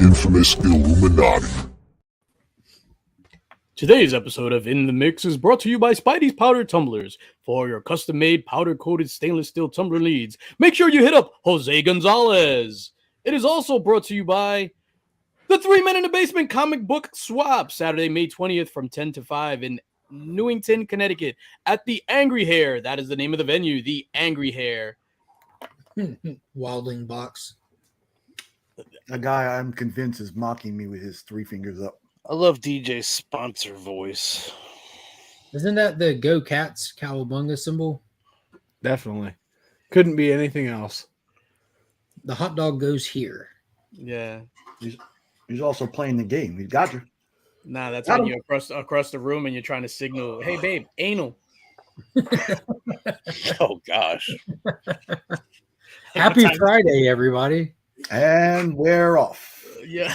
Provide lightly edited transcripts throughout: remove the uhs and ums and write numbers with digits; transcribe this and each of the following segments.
infamous Illuminati. Today's episode of In the Mix is brought to you by Spidey's Powder Tumblers. For your custom-made powder-coated stainless steel tumbler leads, make sure you hit up Jose Gonzalez. It is also brought to you by the 3 Men in the Basement comic book swap, Saturday, May 20th from 10 to 5 in Newington, Connecticut at the Angry Hare. That is the name of the venue, the Angry Hare. Wildling Box. A guy I'm convinced is mocking me with his 3 fingers up. I love DJ's sponsor voice. Isn't that the Go Cats Cowabunga symbol? Definitely. Couldn't be anything else. The hot dog goes here. Yeah. He's also playing the game. He's got you. Nah, that's when you're across the room and you're trying to signal, hey, babe, anal. Oh, gosh. Happy Friday, everybody. And we're off. Yeah,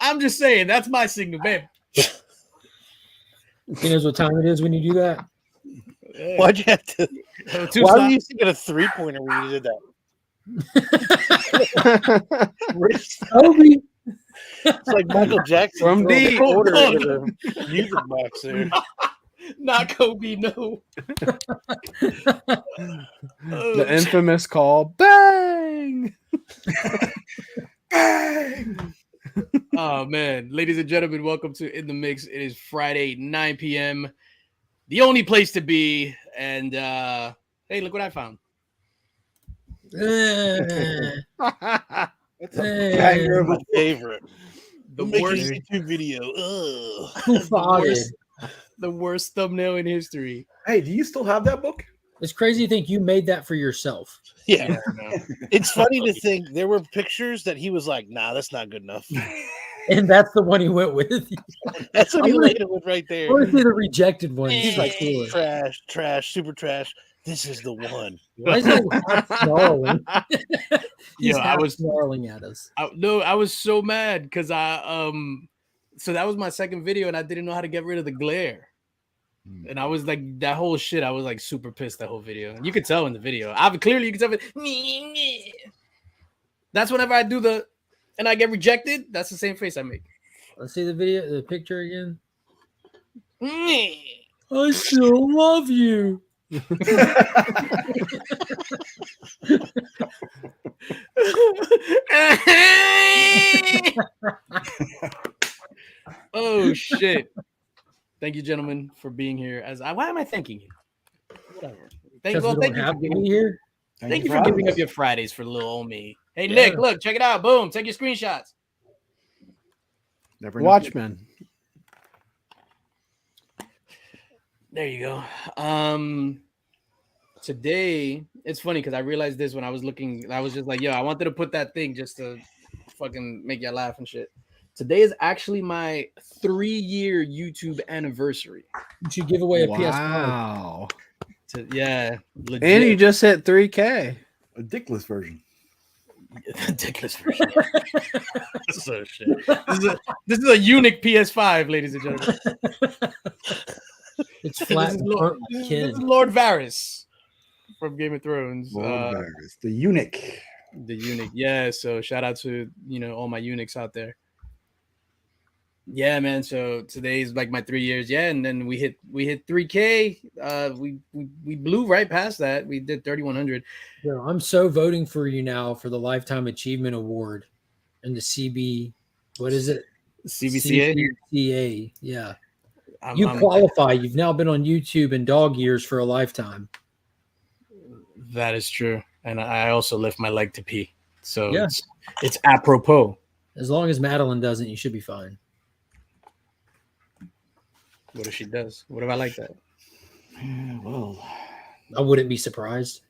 I'm just saying, that's my signal, babe. He knows what time it is when you do that? Why'd you have to? Why were you thinking a 3-pointer when you did that? Kobe. It's like Michael Jackson From the deep. order of the music box there. Not Kobe, no. The infamous call. Bang! Bang! Oh, man. Ladies and gentlemen, welcome to In the Mix. It is Friday, 9 p.m. The only place to be. And, hey, look what I found. That's a banger of My a favorite. The Make worst, a YouTube video. Ugh. Who farted? the worst thumbnail in history. Hey, do you still have that book? It's crazy to think you made that for yourself. Yeah. No. It's funny to think there were pictures that he was like, nah, that's not good enough. And that's the one he went with. That's what he laid it with right I there. want to see the rejected one. He's like, Cool. trash, super trash. This is the one. Why is he half snarling? He's Yo, I half was- snarling at us. I was so mad because so that was my second video and I didn't know how to get rid of the glare. And I was like, that whole shit, I was like super pissed that whole video. You could tell in the video. You can tell it. That's whenever I do and I get rejected, that's the same face I make. Let's see the picture again. I still love you. Oh shit. Thank you, gentlemen, for being here. Why am I thanking you? Whatever. Thank you for be here. Thank you for giving up your Fridays for little old me. Hey, Yeah. Nick, look, check it out. Boom. Take your screenshots. Never know. Watchmen. There you go. Today, it's funny because I realized this when I was looking. I was just like, yo, I wanted to put that thing just to fucking make you laugh and shit. Today is actually my 3-year YouTube anniversary. You should give away a PS5. Wow. Yeah, legit. And you just hit 3K. A dickless version. Ridiculous version. So shit. This is a unique PS5, ladies and gentlemen. It's flat. This is Lord Varys from Game of Thrones. Lord Varys, the eunuch. The eunuch. Yeah, so shout out to all my eunuchs out there. Yeah, man. So today's like my 3 years. Yeah, and then we hit 3K. We blew right past that. We did 3,100. Yo, I'm so voting for you now for the Lifetime Achievement Award and the CB. What is it? CBCA. CBCA. Yeah. I'm Qualify. You've now been on YouTube in dog years for a lifetime. That is true. And I also lift my leg to pee. So Yeah. it's apropos. As long as Madeline doesn't, you should be fine. What if she does? What if I like that? Yeah, well, I wouldn't be surprised.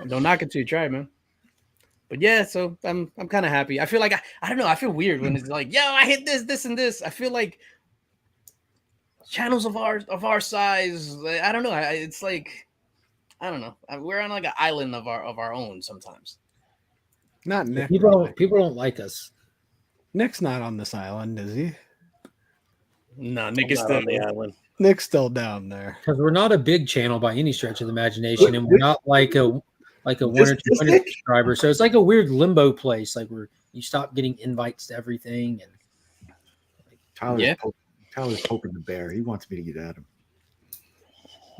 Don't knock it till you try, man. But yeah, so I'm kind of happy. I feel like I don't know. I feel weird when it's like, yo, I hit this, and this. I feel like channels of our size. I don't know. It's like I don't know. We're on like an island of our own sometimes. Not Nick. People don't like us. Nick's not on this island, is he? No, Nick I'm is not still on the island. Nick's still down there. Because we're not a big channel by any stretch of the imagination, and we're not like a 1 or 200 subscribers. So it's like a weird limbo place. Like we're You stop getting invites to everything, and Tyler's poking the bear. He wants me to get at him.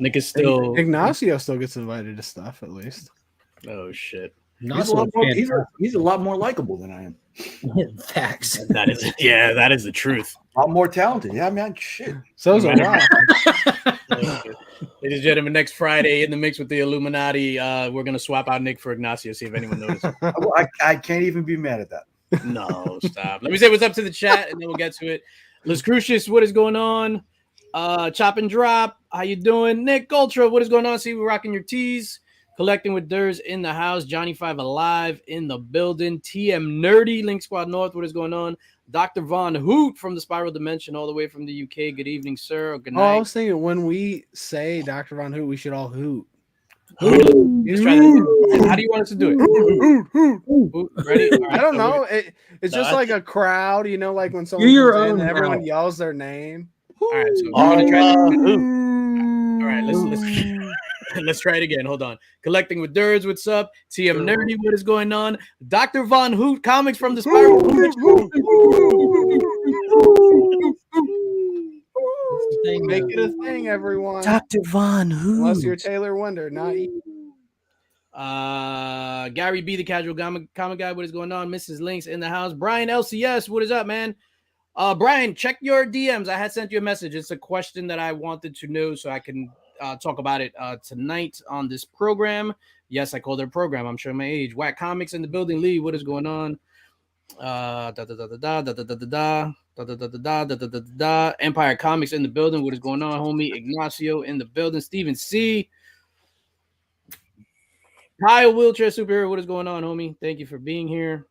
Nick is still. Ignacio still gets invited to stuff at least. Oh shit. He's a lot more likable than I am. Facts. That is the truth. A lot more talented. Yeah, man. Shit. So's a rock. Ladies and gentlemen, next Friday in the mix with the Illuminati, we're gonna swap out Nick for Ignacio. See if anyone notices. I can't even be mad at that. No, stop. Let me say what's up to the chat, and then we'll get to it. Liz Crucius, what is going on? Chop and Drop, how you doing? Nick Ultra, what is going on? See, we're rocking your tees. Collecting with Durs in the house. Johnny 5 Alive in the building. TM Nerdy, Link Squad North, what is going on? Dr. Von Hoot from the Spiral Dimension, all the way from the UK. Good evening, sir. Good night. Oh, I was thinking when we say Dr. Von Hoot, we should all hoot. Let's try that. How do you want us to do it? Ready? Right, I don't know. It's just like a crowd, you know, like when someone comes in, everyone yells their name. All right, so I'm gonna try that. All right, let's try it again. Hold on. Collecting with Durds, what's up? TM Nerdy, what is going on? Dr. Von Hoot, comics from the Spiral. Make it a thing, everyone. Dr. Von Hoot. Unless you're Taylor Wonder, not you. Gary B, the casual comic guy, what is going on? Mrs. Links in the house. Brian LCS, what is up, man? Brian, check your DMs. I had sent you a message. It's a question that I wanted to know so I can talk about it tonight on this program. Yes, I called it a program. I'm showing my age. Whack Comics in the building. Lee, what is going on? Empire Comics in the building. What is going on, homie? Ignacio in the building. Steven C. Kyle Wheelchair Superhero. What is going on, homie? Thank you for being here.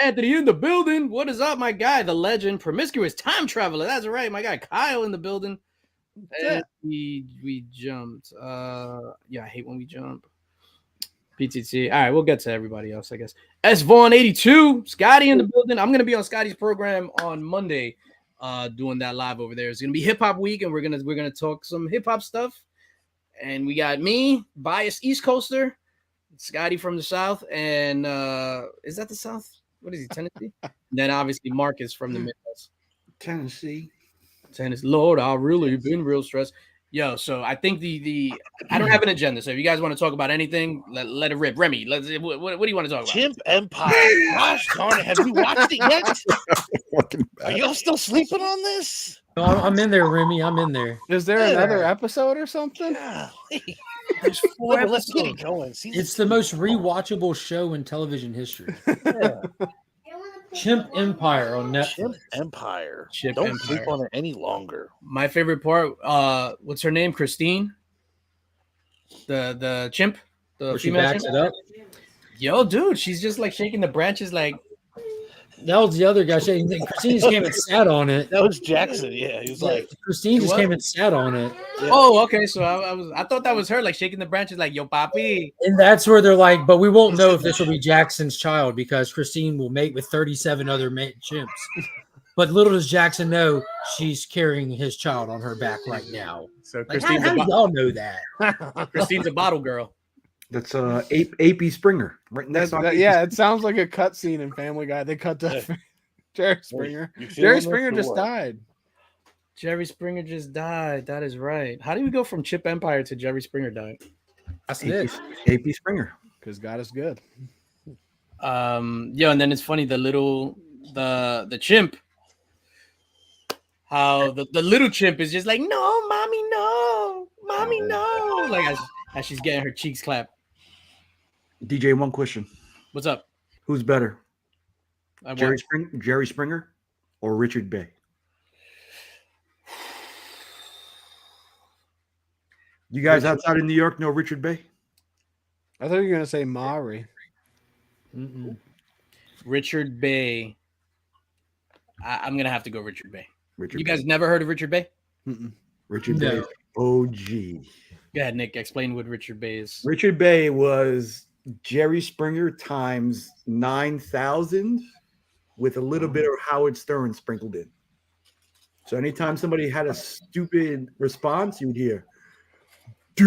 Anthony in the building. What is up, my guy? The legend, promiscuous time traveler. That's right, my guy. Kyle in the building. And we jumped. Yeah, I hate when we jump. PTT. All right, we'll get to everybody else, I guess. S Vaughn 82. Scotty in the building. I'm gonna be on Scotty's program on Monday, doing that live over there. It's gonna be hip hop week, and we're gonna talk some hip hop stuff. And we got me, biased East Coaster, Scotty from the South, and is that the South? What is he, Tennessee? Then obviously Marcus from the Midwest. Tennessee. Lord, I've really been real stressed. Yo, so I think I don't have an agenda. So if you guys want to talk about anything, let it rip. Remy, what do you want to talk about? Chimp Empire. Gosh darn it, have you watched it yet? Are y'all still sleeping on this? No, I'm in there, Remy. I'm in there. Is there another episode or something? There's 4 episodes. Let's get it going. It's the most rewatchable show in television history. Chimp Empire on Netflix. Chimp Empire. Don't Empire. Sleep on it any longer. My favorite part, what's her name? Christine? The chimp? The Where she female backs chimp? it up. Yo, dude, she's just like shaking the branches like. That was the other guy shaking. Christine just came and sat on it. That was Jackson. Yeah, he was like. Christine just came and sat on it. Yeah. Oh, okay. So I thought that was her, like shaking the branches, like yo, papi. And that's where they're like, but we won't know if this will be Jackson's child because Christine will mate with 37 other chimps. But little does Jackson know she's carrying his child on her back right now. So Like, Christine's how do y'all know that? Christine's a bottle girl. That's AP Springer. Right next on Yeah, it sounds like a cutscene in Family Guy. They cut to Jerry Springer. Jerry Springer just died. Jerry Springer just died. That is right. How do we go from Chip Empire to Jerry Springer died? That's it. AP Springer. Because God is good. And then it's funny, the chimp. How the little chimp is just like, no, mommy, no. Like as she's getting her cheeks clapped. DJ, one question. What's up? Who's better? Jerry Springer or Richard Bay? You guys outside of New York know Richard Bay? I thought you were going to say Maury. Richard Bay. I'm going to have to go Richard Bay. Richard you Bay. guys never heard of Richard Bay? Richard Bay. OG. Go ahead, Nick. Explain what Richard Bay is. Richard Bay was Jerry Springer times 9,000 with a little bit of Howard Stern sprinkled in. So anytime somebody had a stupid response, you would hear, duh.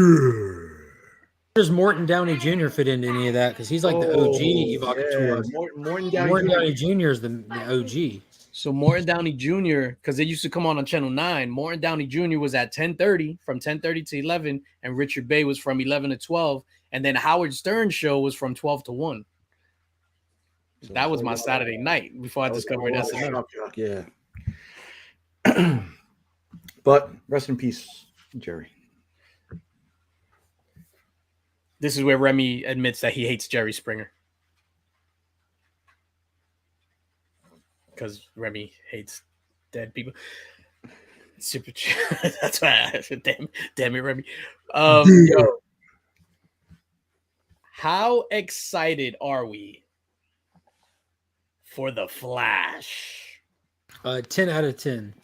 Does Morton Downey Jr. fit into any of that? Because he's like the OG evocateur. Morton Morton Downey Downey Jr. is the OG. So Morton Downey Jr., because it used to come on Channel 9, Morton Downey Jr. was at 10:30, from 10:30 to 11, and Richard Bay was from 11 to 12, and then Howard Stern's show was from 12 to 1. That was my Saturday night before I discovered SNL. Yeah. But rest in peace, Jerry. This is where Remy admits that he hates Jerry Springer. Because Remy hates dead people. Super. That's why I said, damn it, Remy. Yo, how excited are we for The Flash? 10 out of 10.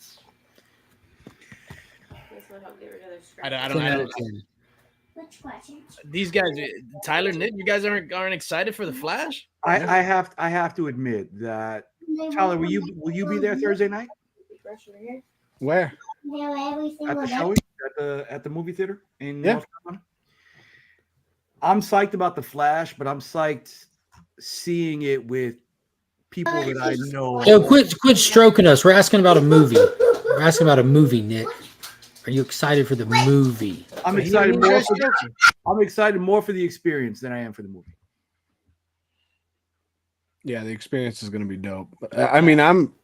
I 10 don't out of 10. These guys, Tyler, Nick, you guys aren't excited for The Flash? I have to admit that Tyler, will you be there Thursday night Where? at the showing at the movie theater in Yeah. North Carolina? I'm psyched about The Flash, but I'm psyched seeing it with people that I know. Yo, quit stroking us. We're asking about a movie. We're asking about a movie, Nick. Are you excited for the movie? I'm excited more for the experience than I am for the movie. Yeah, the experience is going to be dope. I mean,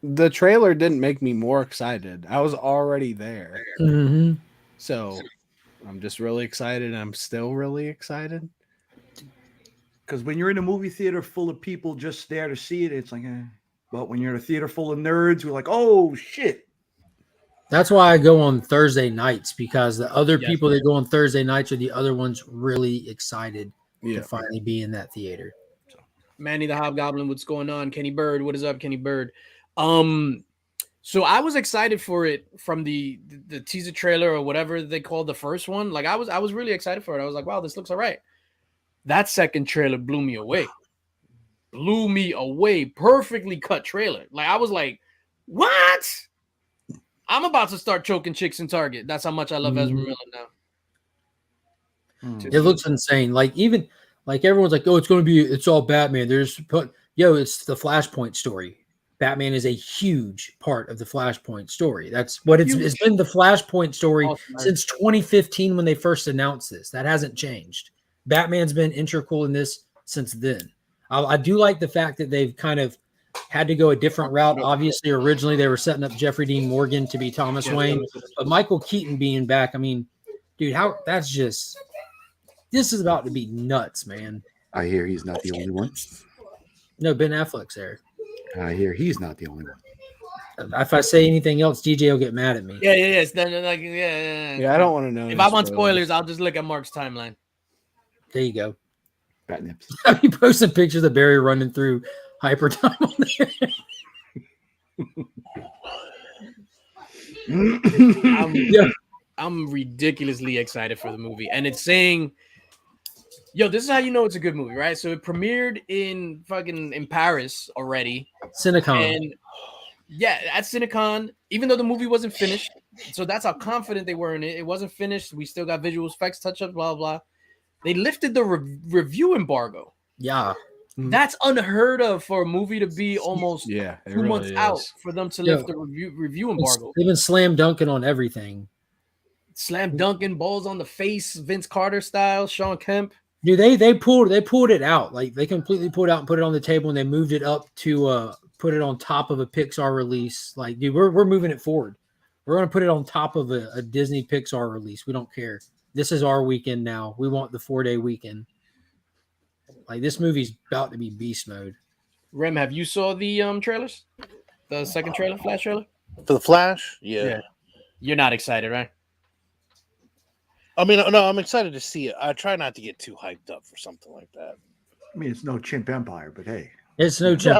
the trailer didn't make me more excited. I was already there. Mm-hmm. So I'm just really excited. I'm still really excited. Because when you're in a movie theater full of people just there to see it, it's like, But when you're in a theater full of nerds, we're like, oh, shit. That's why I go on Thursday nights, because the other people that go on Thursday nights are the other ones really excited to finally be in that theater. Manny the Hobgoblin, what's going on? Kenny Bird, what is up, Kenny Bird? So I was excited for it from the teaser trailer or whatever they called the first one. Like I was really excited for it. I was like, wow, this looks all right. That second trailer blew me away. Perfectly cut trailer. Like I was like, what? I'm about to start choking chicks in Target. That's how much I love Ezra Miller now. It looks insane. Like even like everyone's like, oh, it's all Batman. It's the Flashpoint story. Batman is a huge part of the Flashpoint story. That's what it's been, the Flashpoint story since 2015 when they first announced this. That hasn't changed. Batman's been integral in this since then. I do like the fact that they've kind of had to go a different route. Obviously, originally they were setting up Jeffrey Dean Morgan to be Thomas Wayne, but Michael Keaton being back, I mean, dude, this is about to be nuts, man. I hear he's not the only one. No, Ben Affleck's there. I hear he's not the only one. If I say anything else, DJ will get mad at me. Yeah. I don't want to know. If I want spoilers, I'll just look at Mark's timeline. There you go. Bat nips. I mean, posting pictures of Barry running through hyper time on there. I'm ridiculously excited for the movie, and it's saying, "Yo, this is how you know it's a good movie, right?" So it premiered in Paris already, Cinecon, and at Cinecon, even though the movie wasn't finished. So that's how confident they were in it. It wasn't finished. We still got visual effects, touch-ups, blah blah. They lifted the review embargo. Yeah. That's unheard of for a movie to be almost 2 months out for them to lift the review embargo. They've been slam dunking on everything. Slam dunking, balls on the face, Vince Carter style, Sean Kemp. Dude, they pulled it out. Like they completely pulled it out and put it on the table, and they moved it up to put it on top of a Pixar release. Like, dude, we're moving it forward. We're gonna put it on top of a Disney Pixar release. We don't care. This is our weekend now. We want the 4-day weekend. Like, this movie's about to be beast mode. Rem, have you saw the trailers? The second trailer, Flash trailer? For the Flash? Yeah. You're not excited, right? I mean, no, I'm excited to see it. I try not to get too hyped up for something like that. I mean, it's no Chimp Empire, but hey. It's no chimp.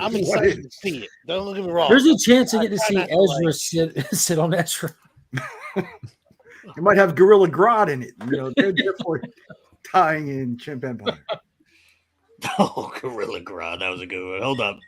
I'm excited to see it. Don't get me wrong. There's a chance I get to see Ezra sit on Ezra. You might have Gorilla Grodd in it. You know, they're therefore tying in Chimp Empire. Oh, Gorilla Grodd. That was a good one. Hold up.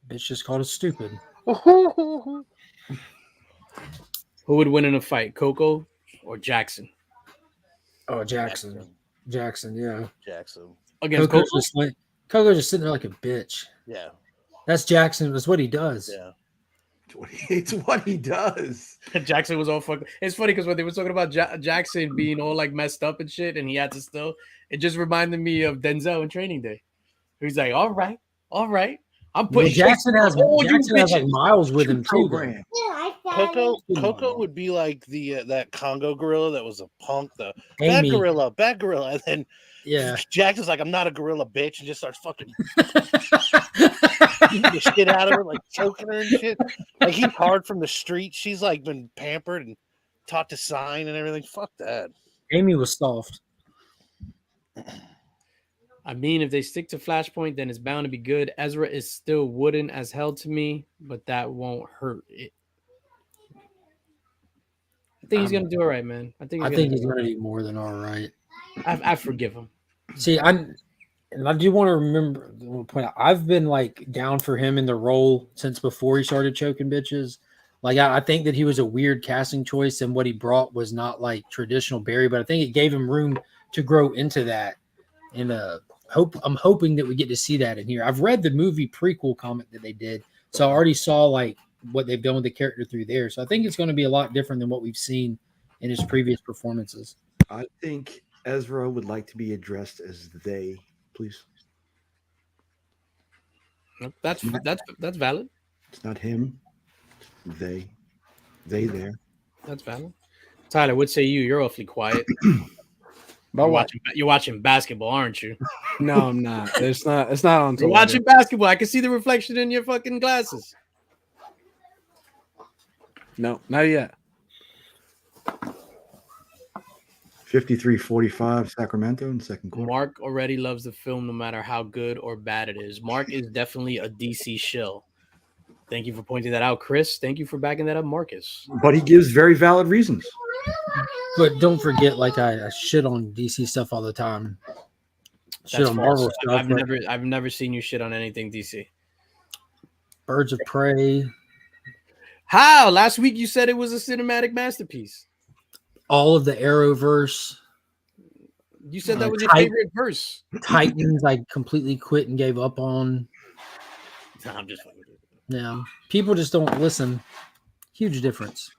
Bitch just called us stupid. Who would win in a fight, Coco or Jackson? Oh, Jackson. Jackson, yeah. Jackson. Against Coco's Coco? just sitting there like a bitch. Yeah. That's Jackson. That's what he does. Yeah. It's what he does. Jackson was all fucked. It's funny because when they were talking about Jackson being all like messed up and shit, and he had to still, it just reminded me of Denzel in Training Day. He's like, all right, I'm Well, putting Jackson has like bitches. Miles with him too. Program. Coco would be like the that Congo gorilla that was a punk, the Amy. bad gorilla, and then Yeah. Jackson's like, I'm not a gorilla, bitch, and just starts fucking beating the shit out of her, like choking her and shit. Like he's hard from the street. She's like been pampered and taught to sign and everything. Fuck that. Amy was soft. I mean, if they stick to Flashpoint, then it's bound to be good. Ezra is still wooden as hell to me, but that won't hurt it. I think he's gonna do all right, man. I think he's gonna do more than all right. I forgive him. See, I do want to point out, I've been like down for him in the role since before he started choking bitches. Like I think that he was a weird casting choice, and what he brought was not like traditional Barry, but I think it gave him room to grow into that. And I'm hoping that we get to see that in here. I've read the movie prequel comic that they did, so I already saw like what they've done with the character through there. So I think it's going to be a lot different than what we've seen in his previous performances. I think Ezra would like to be addressed as they, please. That's valid. It's not him. They there. That's valid. Tyler, what say you? You're awfully quiet. You're watching basketball, aren't you? No, I'm not. It's not on. You're watching basketball. I can see the reflection in your fucking glasses. No, not yet. 53-45 Sacramento in the second quarter. Mark already loves the film no matter how good or bad it is. Mark is definitely a DC shill. Thank you for pointing that out, Chris. Thank you for backing that up, Marcus. But he gives very valid reasons. But don't forget, like I shit on DC stuff all the time. Shit That's on false. Marvel stuff. I've never seen you shit on anything DC. Birds of Prey. How? Last week you said it was a cinematic masterpiece. All of the Arrowverse. You said that was your favorite verse. Titans, I completely quit and gave up on. No, I'm just fucking with you. Yeah. People just don't listen. Huge difference.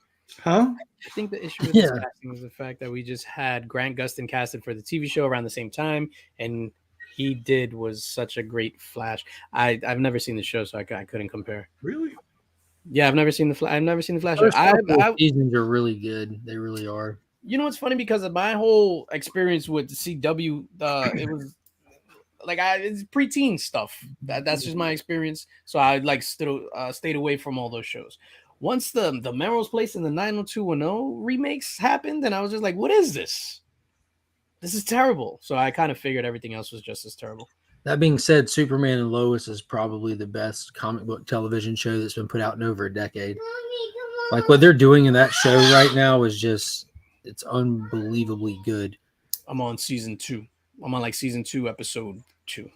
Huh? I think the issue with this casting is the fact that we just had Grant Gustin casted for the TV show around the same time, and he was such a great Flash. I've never seen the show, so I couldn't compare. Really? Yeah, I've never seen the Flash. Those seasons are really good. They really are. You know what's funny? Because of my whole experience with the CW, it was like it's preteen stuff. That's just my experience. So I like still stayed away from all those shows. Once the Melrose Place and the 90210 remakes happened, and I was just like, what is this? This is terrible. So I kind of figured everything else was just as terrible. That being said, Superman and Lois is probably the best comic book television show that's been put out in over a decade. Like what they're doing in that show right now is it's unbelievably good. I'm on season 2. I'm on like season 2, episode 2.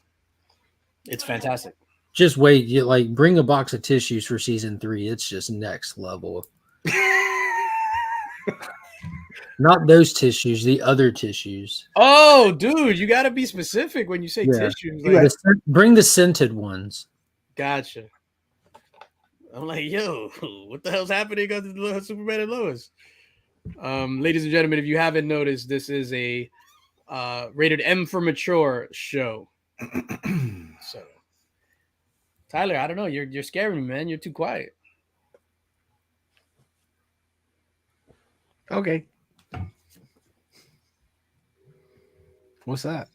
It's fantastic. Just wait, bring a box of tissues for season 3. It's just next level. Not those tissues, the other tissues. Oh, dude, you got to be specific when you say tissues. Like, bring the scented ones. Gotcha. I'm like, yo, what the hell's happening on Superman and Lois? Ladies and gentlemen, if you haven't noticed, this is a rated M for mature show. So, Tyler, I don't know. You're scaring me, man. You're too quiet. Okay. What's that?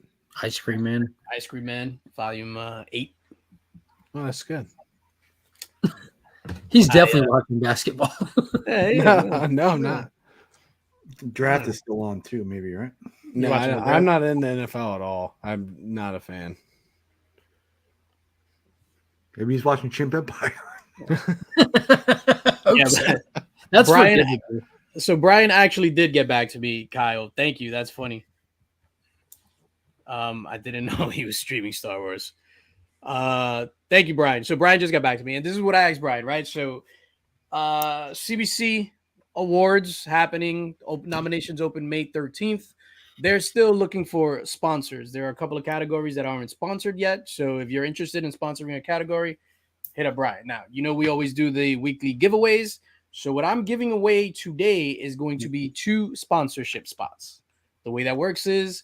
Ice Cream Man. Ice Cream Man, volume 8. Oh, that's good. He's definitely watching basketball. No, I'm not. Draft is still on too, maybe, right? No, I'm not in the NFL at all. I'm not a fan. Maybe he's watching Chimp Empire. That's Brian. ridiculous. So Brian actually did get back to me, Kyle. Thank you. That's funny. I didn't know he was streaming Star Wars. Thank you, Brian. So Brian just got back to me, and this is what I asked Brian, right? So CBC awards happening, nominations open May 13th. They're still looking for sponsors. There are a couple of categories that aren't sponsored yet. So if you're interested in sponsoring a category, hit up Brian. Now, we always do the weekly giveaways. So what I'm giving away today is going to be 2 sponsorship spots. The way that works is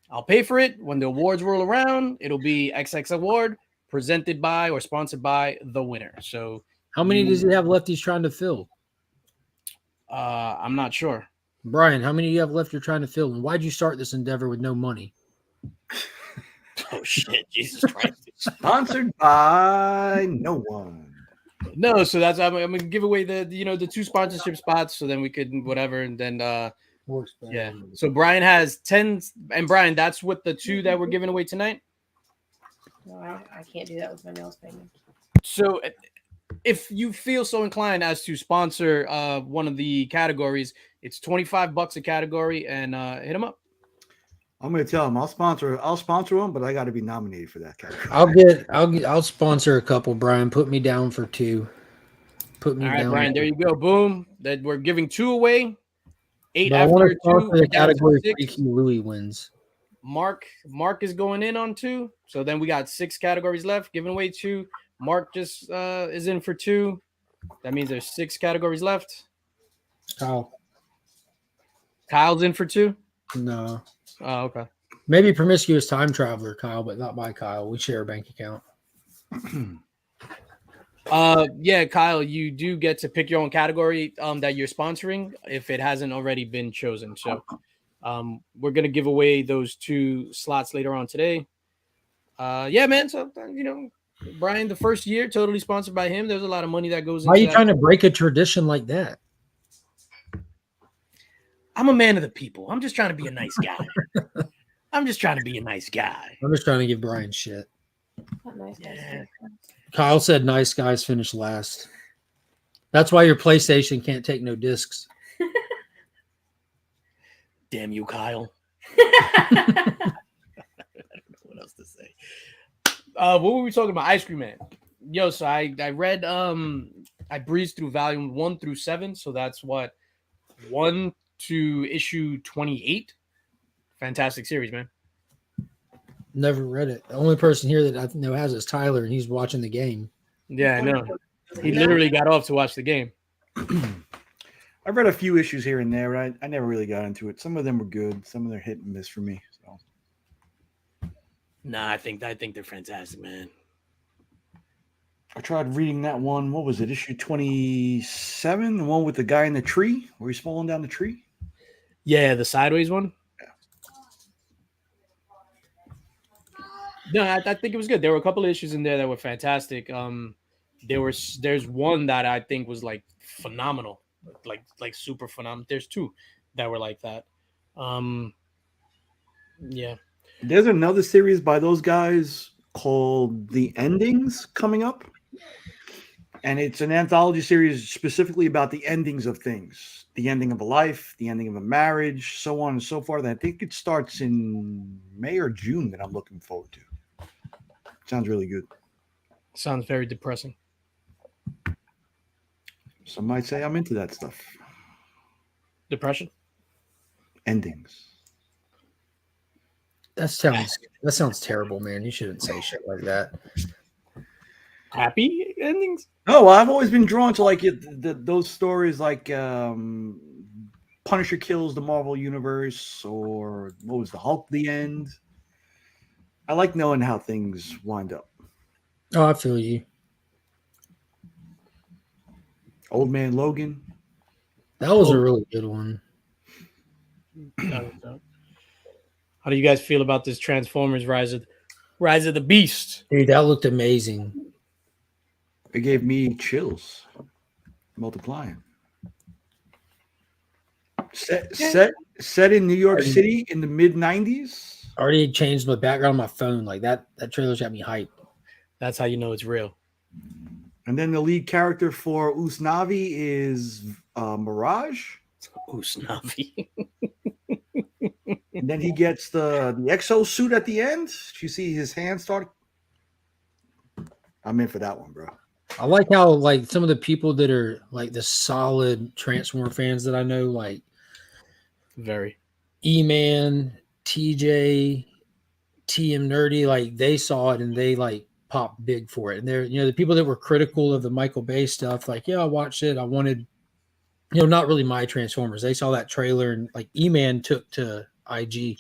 I'll pay for it. When the awards roll around, it'll be XX award presented by or sponsored by the winner. So How many does he have left he's trying to fill? I'm not sure. Brian, how many do you have left you're trying to fill? And why'd you start this endeavor with no money? Oh, shit. Jesus Christ. Sponsored by no one. No, so that's I'm gonna give away the 2 sponsorship spots, so then we could whatever, and then yeah. So Brian has 10, and Brian, that's what the 2 that we're giving away tonight. No, I can't do that with my nails payment. So if you feel so inclined as to sponsor one of the categories, it's $25 a category, and hit them up. I'm going to tell him I'll sponsor him, but I got to be nominated for that category. I'll sponsor a couple, Brian. Put me down for 2. Put me All right, down. Brian, there you go. Boom. That we're giving 2 away. 8 But I want after to sponsor 2. the category 6. Freaky Louie wins. Mark is going in on 2. So then we got 6 categories left, giving away 2. Mark just is in for 2. That means there's 6 categories left. Kyle's in for 2. No. Oh, okay. Maybe promiscuous time traveler, Kyle, but not my Kyle. We share a bank account. Yeah, Kyle, you do get to pick your own category that you're sponsoring if it hasn't already been chosen. So we're gonna give away those 2 slots later on today. Yeah, man. So Brian, the first year totally sponsored by him. There's a lot of money that goes. Why are you trying to break a tradition like that? I'm a man of the people. I'm just trying to be a nice guy. I'm just trying to be a nice guy. I'm just trying to give Brian shit. Not nice guys. Yeah. Kyle said nice guys finish last. That's why your PlayStation can't take no discs. Damn you, Kyle. I don't know what else to say. What were we talking about? Ice Cream Man. Yo, so I read I breezed through volume 1 through 7, so that's what 1 to issue 28. Fantastic series, man. Never read it. The only person here that I know has is Tyler, and he's watching the game. Yeah, I know. He literally got off to watch the game. I've read a few issues here and there, but I never really got into it. Some of them were good. Some of them are hit and miss for me. So. Nah, I think they're fantastic, man. I tried reading that one. What was it? Issue 27? The one with the guy in the tree where he's falling down the tree? Yeah, the sideways one. No, I think it was good. There were a couple of issues in there that were fantastic. There's one that I think was like phenomenal, like super phenomenal. There's 2 that were like that. Yeah. There's another series by those guys called The Endings coming up. And it's an anthology series specifically about the endings of things. The ending of a life, the ending of a marriage, so on and so forth. I think it starts in May or June that I'm looking forward to. Sounds really good. Sounds very depressing. Some might say I'm into that stuff. Depression? Endings. That sounds terrible, man. You shouldn't say shit like that. Happy endings? No, I've always been drawn to like those stories like Punisher kills the Marvel Universe, or what was the Hulk the end? I like knowing how things wind up. Oh, I feel you. Old Man Logan. That was a really good one. How do you guys feel about this Transformers Rise of the Beast? Dude, that looked amazing. It gave me chills. Multiplying. Set in New York City in the mid-90s. I already changed my background on my phone. Like that trailer's got me hyped. That's how you know it's real. And then the lead character for Usnavi is Mirage. Usnavi. And then he gets the exosuit at the end. You see his hand start I'm in for that one, bro. I like how like some of the people that are like the solid Transformer fans that I know, like Very. E-Man, TJ, TM Nerdy, like they saw it and they like popped big for it. And they're, the people that were critical of the Michael Bay stuff, like, yeah, I watched it. I wanted, not really my Transformers. They saw that trailer and like E-Man took to IG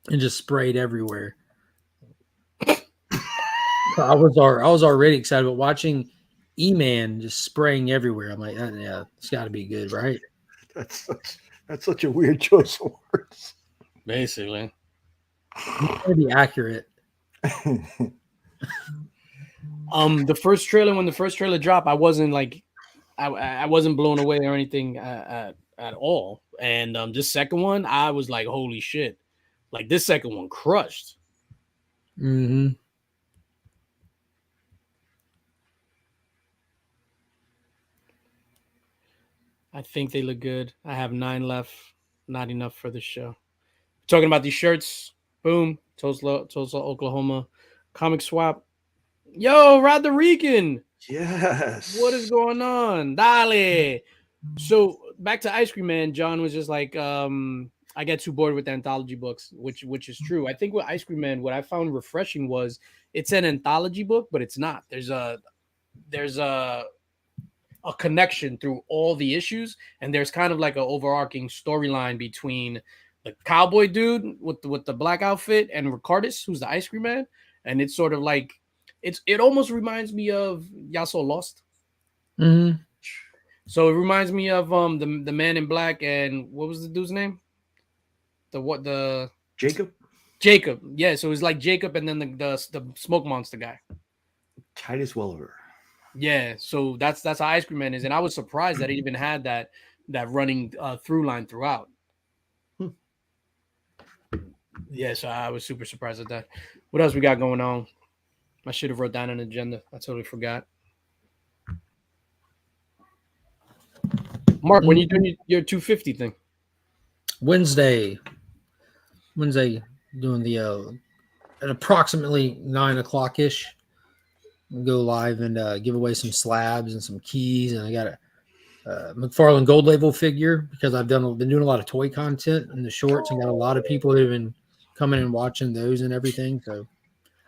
and just sprayed everywhere. I was already excited, but watching E-Man just spraying everywhere, I'm like, yeah, it's got to be good, right? That's such a weird choice of words. Basically. It's going to be accurate. The first trailer, when the first trailer dropped, I wasn't like, I wasn't blown away or anything at all. And this second one, I was like, holy shit! Like this second one crushed. Mm-hmm. I think they look good. I have 9 left. Not enough for the show. Talking about these shirts. Boom. Tulsa, Oklahoma. Comic Swap. Yo, Roderican. Yes. What is going on? Dale. So back to Ice Cream Man. John was just like, I get too bored with anthology books, which is true. I think with Ice Cream Man, what I found refreshing was it's an anthology book, but it's not. There's a connection through all the issues, and there's kind of like an overarching storyline between the cowboy dude with the black outfit and Ricardus, who's the Ice Cream Man, and it's sort of like it almost reminds me of Y'all So Lost. Mm-hmm. So it reminds me of the Man in Black, and what was the dude's name? Jacob? Jacob. Yeah, so it's like Jacob and then the smoke monster guy. Titus Welliver. Yeah, so that's how Ice Cream Man is, and I was surprised that it even had that running through line throughout. Yeah, so I was super surprised at that. What else we got going on? I should have wrote down an agenda. I totally forgot. Mark, when you doing your 250 thing? Wednesday doing the at approximately 9:00 ish. Go live and give away some slabs and some keys, and I got a McFarlane Gold Label figure because I've been doing a lot of toy content in the shorts and got a lot of people that have been coming and watching those and everything. So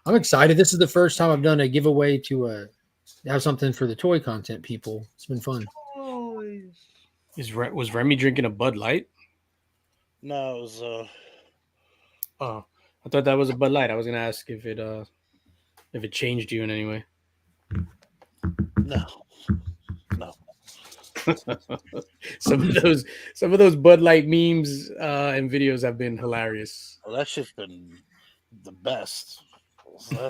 I'm excited. This is the first time I've done a giveaway to have something for the toy content people. It's been fun. Was Remy drinking a Bud Light? No, it was Oh, I thought that was a Bud Light. I was gonna ask if it changed you in any way. no. some of those Bud Light memes and videos have been hilarious. Well, that's just been the best. So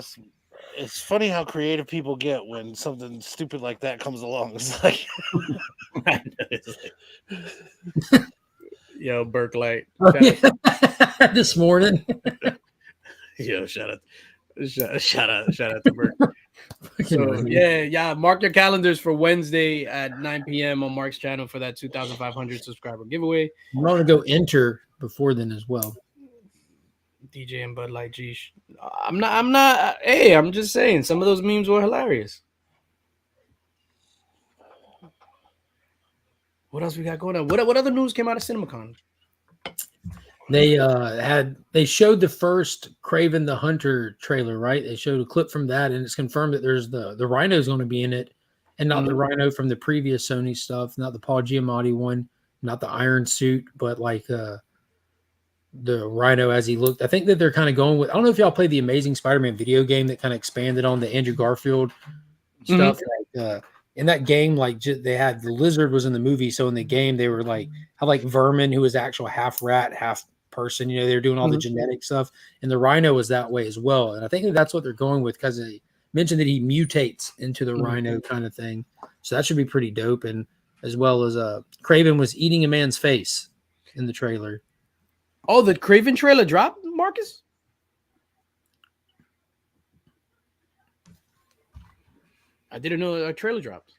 it's funny how creative people get when something stupid like that comes along. It's like, Yo, Burke Light. This morning. Yo, shout out to Burke. So yeah. Mark your calendars for Wednesday at 9 p.m. on Mark's channel for that 2,500 subscriber giveaway. I'm going to go enter before then as well. DJ and Bud Light. Geesh. I'm not. Hey, I'm just saying some of those memes were hilarious. What else we got going on? What other news came out of CinemaCon? They showed the first Kraven the Hunter trailer, right? They showed a clip from that, and it's confirmed that there's the Rhino is going to be in it, and not the Rhino from the previous Sony stuff, not the Paul Giamatti one, not the Iron Suit, but like the Rhino as he looked. I think that they're kind of going with. I don't know if y'all played the Amazing Spider-Man video game that kind of expanded on the Andrew Garfield stuff. Like, in that game, like they had the lizard was in the movie, so in the game they were like had like Vermin, who was actual half rat, half person. They were doing all the genetic stuff, and the Rhino was that way as well. And I think that's what they're going with because they mentioned that he mutates into the Rhino kind of thing. So that should be pretty dope. And as well as Kraven was eating a man's face in the trailer. Oh, the Kraven trailer dropped, Marcus? I didn't know a trailer dropped.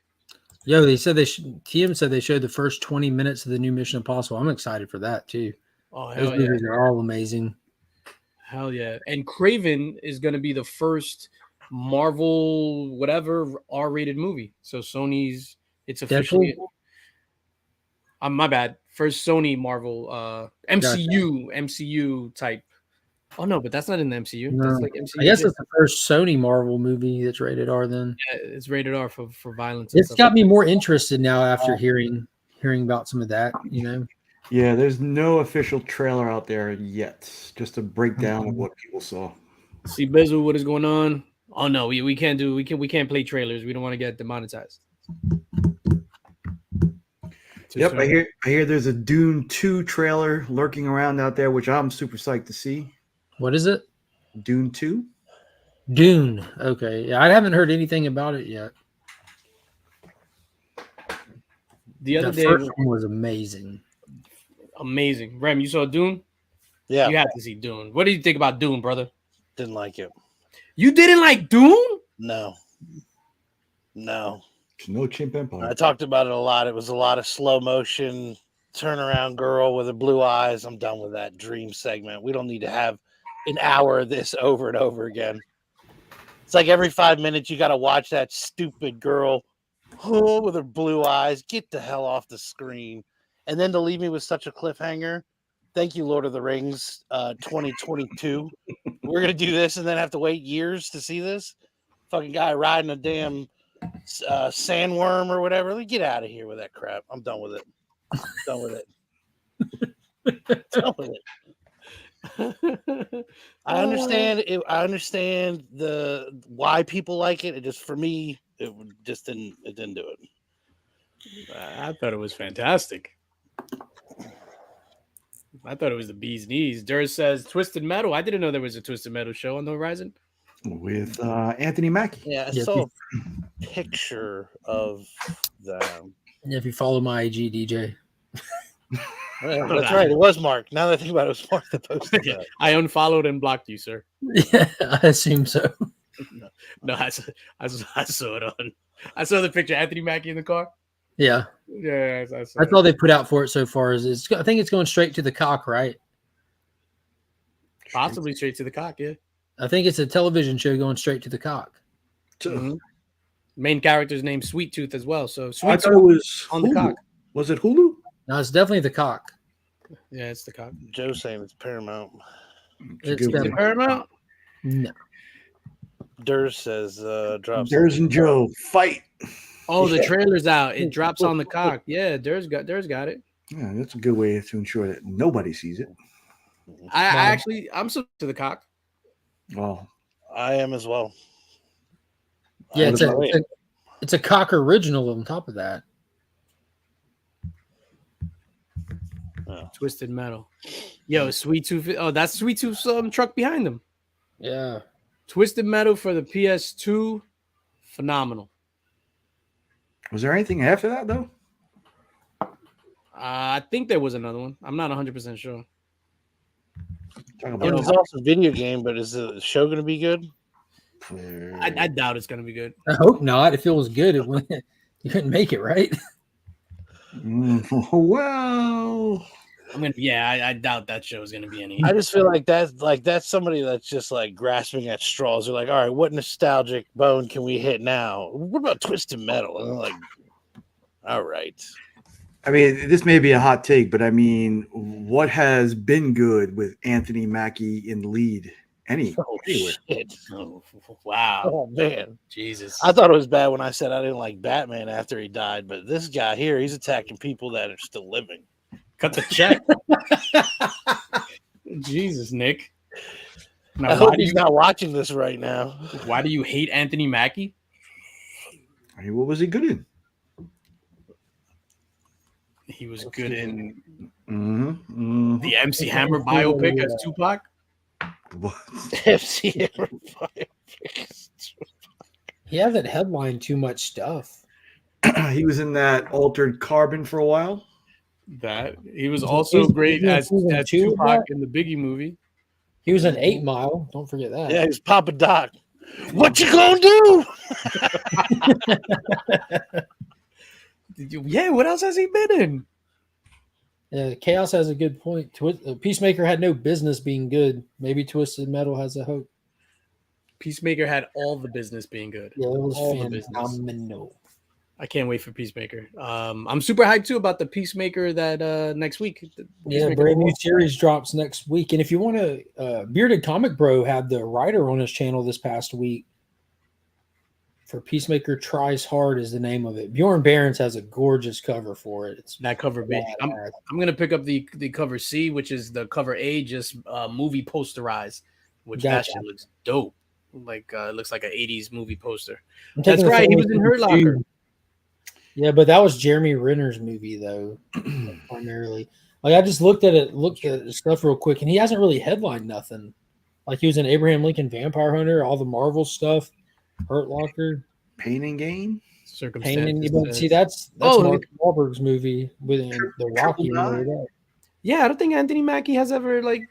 Yo, they said TM said they showed the first 20 minutes of the new Mission Impossible. I'm excited for that too. Oh, those movies are all amazing. Hell yeah. And Kraven is going to be the first Marvel whatever R-rated movie. So Sony's it's officially my bad. First Sony Marvel MCU type. Oh no, but that's not in the MCU. No, That's like MCU. I guess it's the first Sony Marvel movie that's rated R. Then yeah, it's rated R for violence. And it's stuff got like me more interested now after hearing about some of that. You know, Yeah, there's no official trailer out there yet. Just a breakdown of what people saw. that. See Bezel, what is going on? Oh no, we can't play trailers. We don't want to get demonetized. Yep, I hear there's a Dune 2 trailer lurking around out there, which I'm super psyched to see. what is it? Dune 2? Dune. Okay, yeah, I haven't heard anything about it yet. The other The day, first one was amazing. amazing. Rem, you saw Dune? Yeah, You had to see Dune. What do you think about Dune, brother? didn't like it. You didn't like Dune? No. No Chimp Empire. I talked about it a lot. It was a lot of slow motion, turnaround girl with her blue eyes. I'm done with that dream segment. We don't need to have an hour of this over and over again. It's like every 5 minutes you got to watch that stupid girl with her blue eyes. Get the hell off the screen. And then to leave me with such a cliffhanger. Thank you, Lord of the Rings 2022. We're going to do this and then have to wait years to see this. Fucking guy riding a damn sandworm or whatever. Like, get out of here with that crap. I'm done with it. Done with it. Done with it. I understand it. I understand the why people like it. It just for me, it didn't do it. I thought it was fantastic. I thought it was the bee's knees. Durs says Twisted Metal. I didn't know there was a Twisted Metal show on the horizon. With Anthony Mackie. Yeah, I saw a picture of them. If you follow my IG, DJ. That's right. It was Mark. Now that I think about it, it was Mark that posted that. I unfollowed and blocked you, sir. Yeah, I assume so. No, I saw it on. I saw the picture. Anthony Mackie in the car. Yeah, Yeah, I saw that's all they put out for it so far. Is I think it's going straight to the cock, right? Possibly straight to the cock. Yeah. I think it's a television show going straight to the cock. Mhm. Main character's named Sweet Tooth as well. So Sweet I thought Tooth it was on the Hulu. cock. Was it Hulu? No, it's definitely the cock. Yeah, it's the cock. Joe's saying it's Paramount. It's good definitely one. Paramount. no. Durs says drops. Durs and Joe fight. Oh, the trailer's out. It drops on the cock. Yeah, Durs got it. Yeah, that's a good way to ensure that nobody sees it. I'm so to the cock. Well, I am as well. Yeah, I it's a cock original on top of that. Twisted Metal. Yo, Sweet Tooth. Oh, that's Sweet Tooth's truck behind them. Yeah. Twisted Metal for the PS2. Phenomenal. was there anything after that though? I think there was another one. I'm not 100% sure. Talk It about was also a video game, but is the show going to be good? I doubt it's going to be good. I hope not. If it was good, it wouldn't. You couldn't make it, right? Well, I doubt that show is going to be any. I just feel like that's somebody that's just like grasping at straws. They're like, all right, what nostalgic bone can we hit now? What about Twisted Metal? And they're like, all right. I mean, this may be a hot take, but I mean, what has been good with Anthony Mackie in the lead? Anywhere. Shit. Oh, wow. Oh man. Jesus. I thought it was bad when I said I didn't like Batman after he died, but this guy here, he's attacking people that are still living. Cut the check. Jesus, Nick. Now, I hope he's not watching this right now. Why do you hate Anthony Mackie? I mean, what was he good in? He was good in Mm-hmm. the MC Hammer biopic as Tupac. What? FC He hasn't headlined too much stuff. He was in that Altered Carbon for a while. That he was also great as Tupac in the Biggie movie. He was in 8 Mile. Don't forget that. Yeah, he's Papa Doc. What you gonna do? Yeah, what else has he been in? Yeah, Chaos has a good point. Peacemaker had no business being good. Maybe Twisted Metal has a hope. Peacemaker had all the business being good. Yeah, it was all the business. phenomenal. I can't wait for Peacemaker. I'm super hyped too about the Peacemaker that next week. Yeah, Peacemaker brand new World. series drops next week. And if you want to, Bearded Comic Bro had the writer on his channel this past week for Peacemaker Tries Hard is the name of it. Bjorn Barons has a gorgeous cover for it. It's That cover B. I'm gonna pick up the cover C, which is the cover A, just movie posterized, which that Gotcha. shit looks dope. Like it looks like an 80s movie poster. I'm That's taking the right. He photo was in Hurt too. Locker. Yeah, but that was Jeremy Renner's movie though, primarily. Like I just looked at the stuff real quick, and he hasn't really headlined nothing. Like he was in Abraham Lincoln Vampire Hunter, all the Marvel stuff, Hurt Locker, Pain and Gain. Circumstances. But see, that's Mark Wahlberg's movie with the Rocky. Yeah, I don't think Anthony Mackie has ever like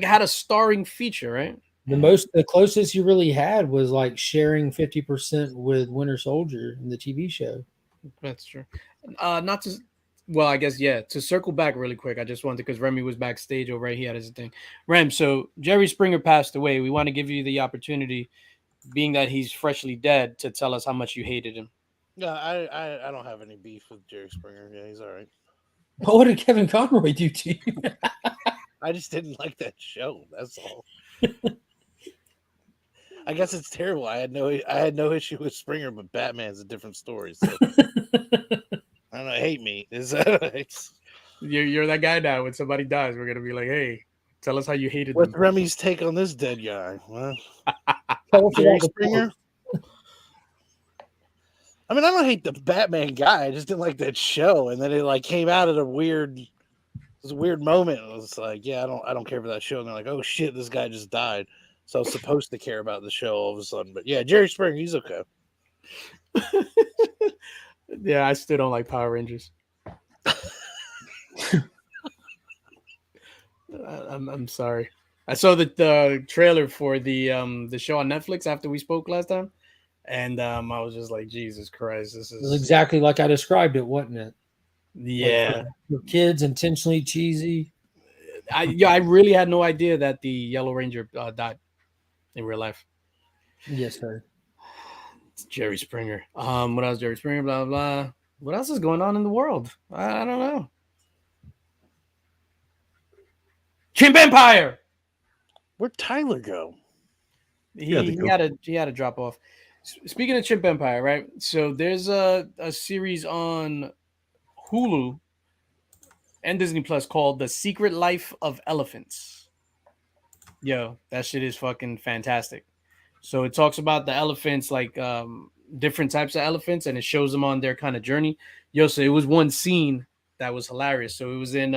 had a starring feature, right? The closest you really had was like sharing 50% with Winter Soldier in the TV show. That's true. Not to, well, I guess yeah. To circle back really quick, I just wanted because Remy was backstage over right. He had his thing. Rem, so Jerry Springer passed away. We want to give you the opportunity, being that he's freshly dead, to tell us how much you hated him. No, I don't have any beef with Jerry Springer. Yeah, he's all right. But what did Kevin Conroy do to you? I just didn't like that show. That's all. I guess it's terrible. I had no issue with Springer, but Batman's a different story. So I don't know. Hate me. You're that guy now. When somebody dies, we're gonna be like, hey, tell us how you hated What's them. Remy's take on this dead guy? Well, Jerry Springer. I mean, I don't hate the Batman guy. I just didn't like that show, and then it like came out at a weird moment. It was like, yeah, I don't care for that show. And they're like, oh shit, this guy just died. So I was supposed to care about the show all of a sudden. But yeah, Jerry Springer, he's okay. Yeah, I still don't like Power Rangers. I'm sorry. I saw the trailer for the show on Netflix after we spoke last time, and I was just like, Jesus Christ, this is exactly like I described it, wasn't it? Yeah, like for kids, intentionally cheesy. I really had no idea that the Yellow Ranger died in real life. Yes, sir. It's Jerry Springer. What else? Jerry Springer. Blah blah. What else is going on in the world? I don't know. Chimp Empire. Where'd Tyler go? He had to drop off. Speaking of Chimp Empire, right? So there's a series on Hulu and Disney Plus called The Secret Life of Elephants. Yo, that shit is fucking fantastic. So it talks about the elephants, like different types of elephants, and it shows them on their kind of journey. Yo, so it was one scene that was hilarious. So it was in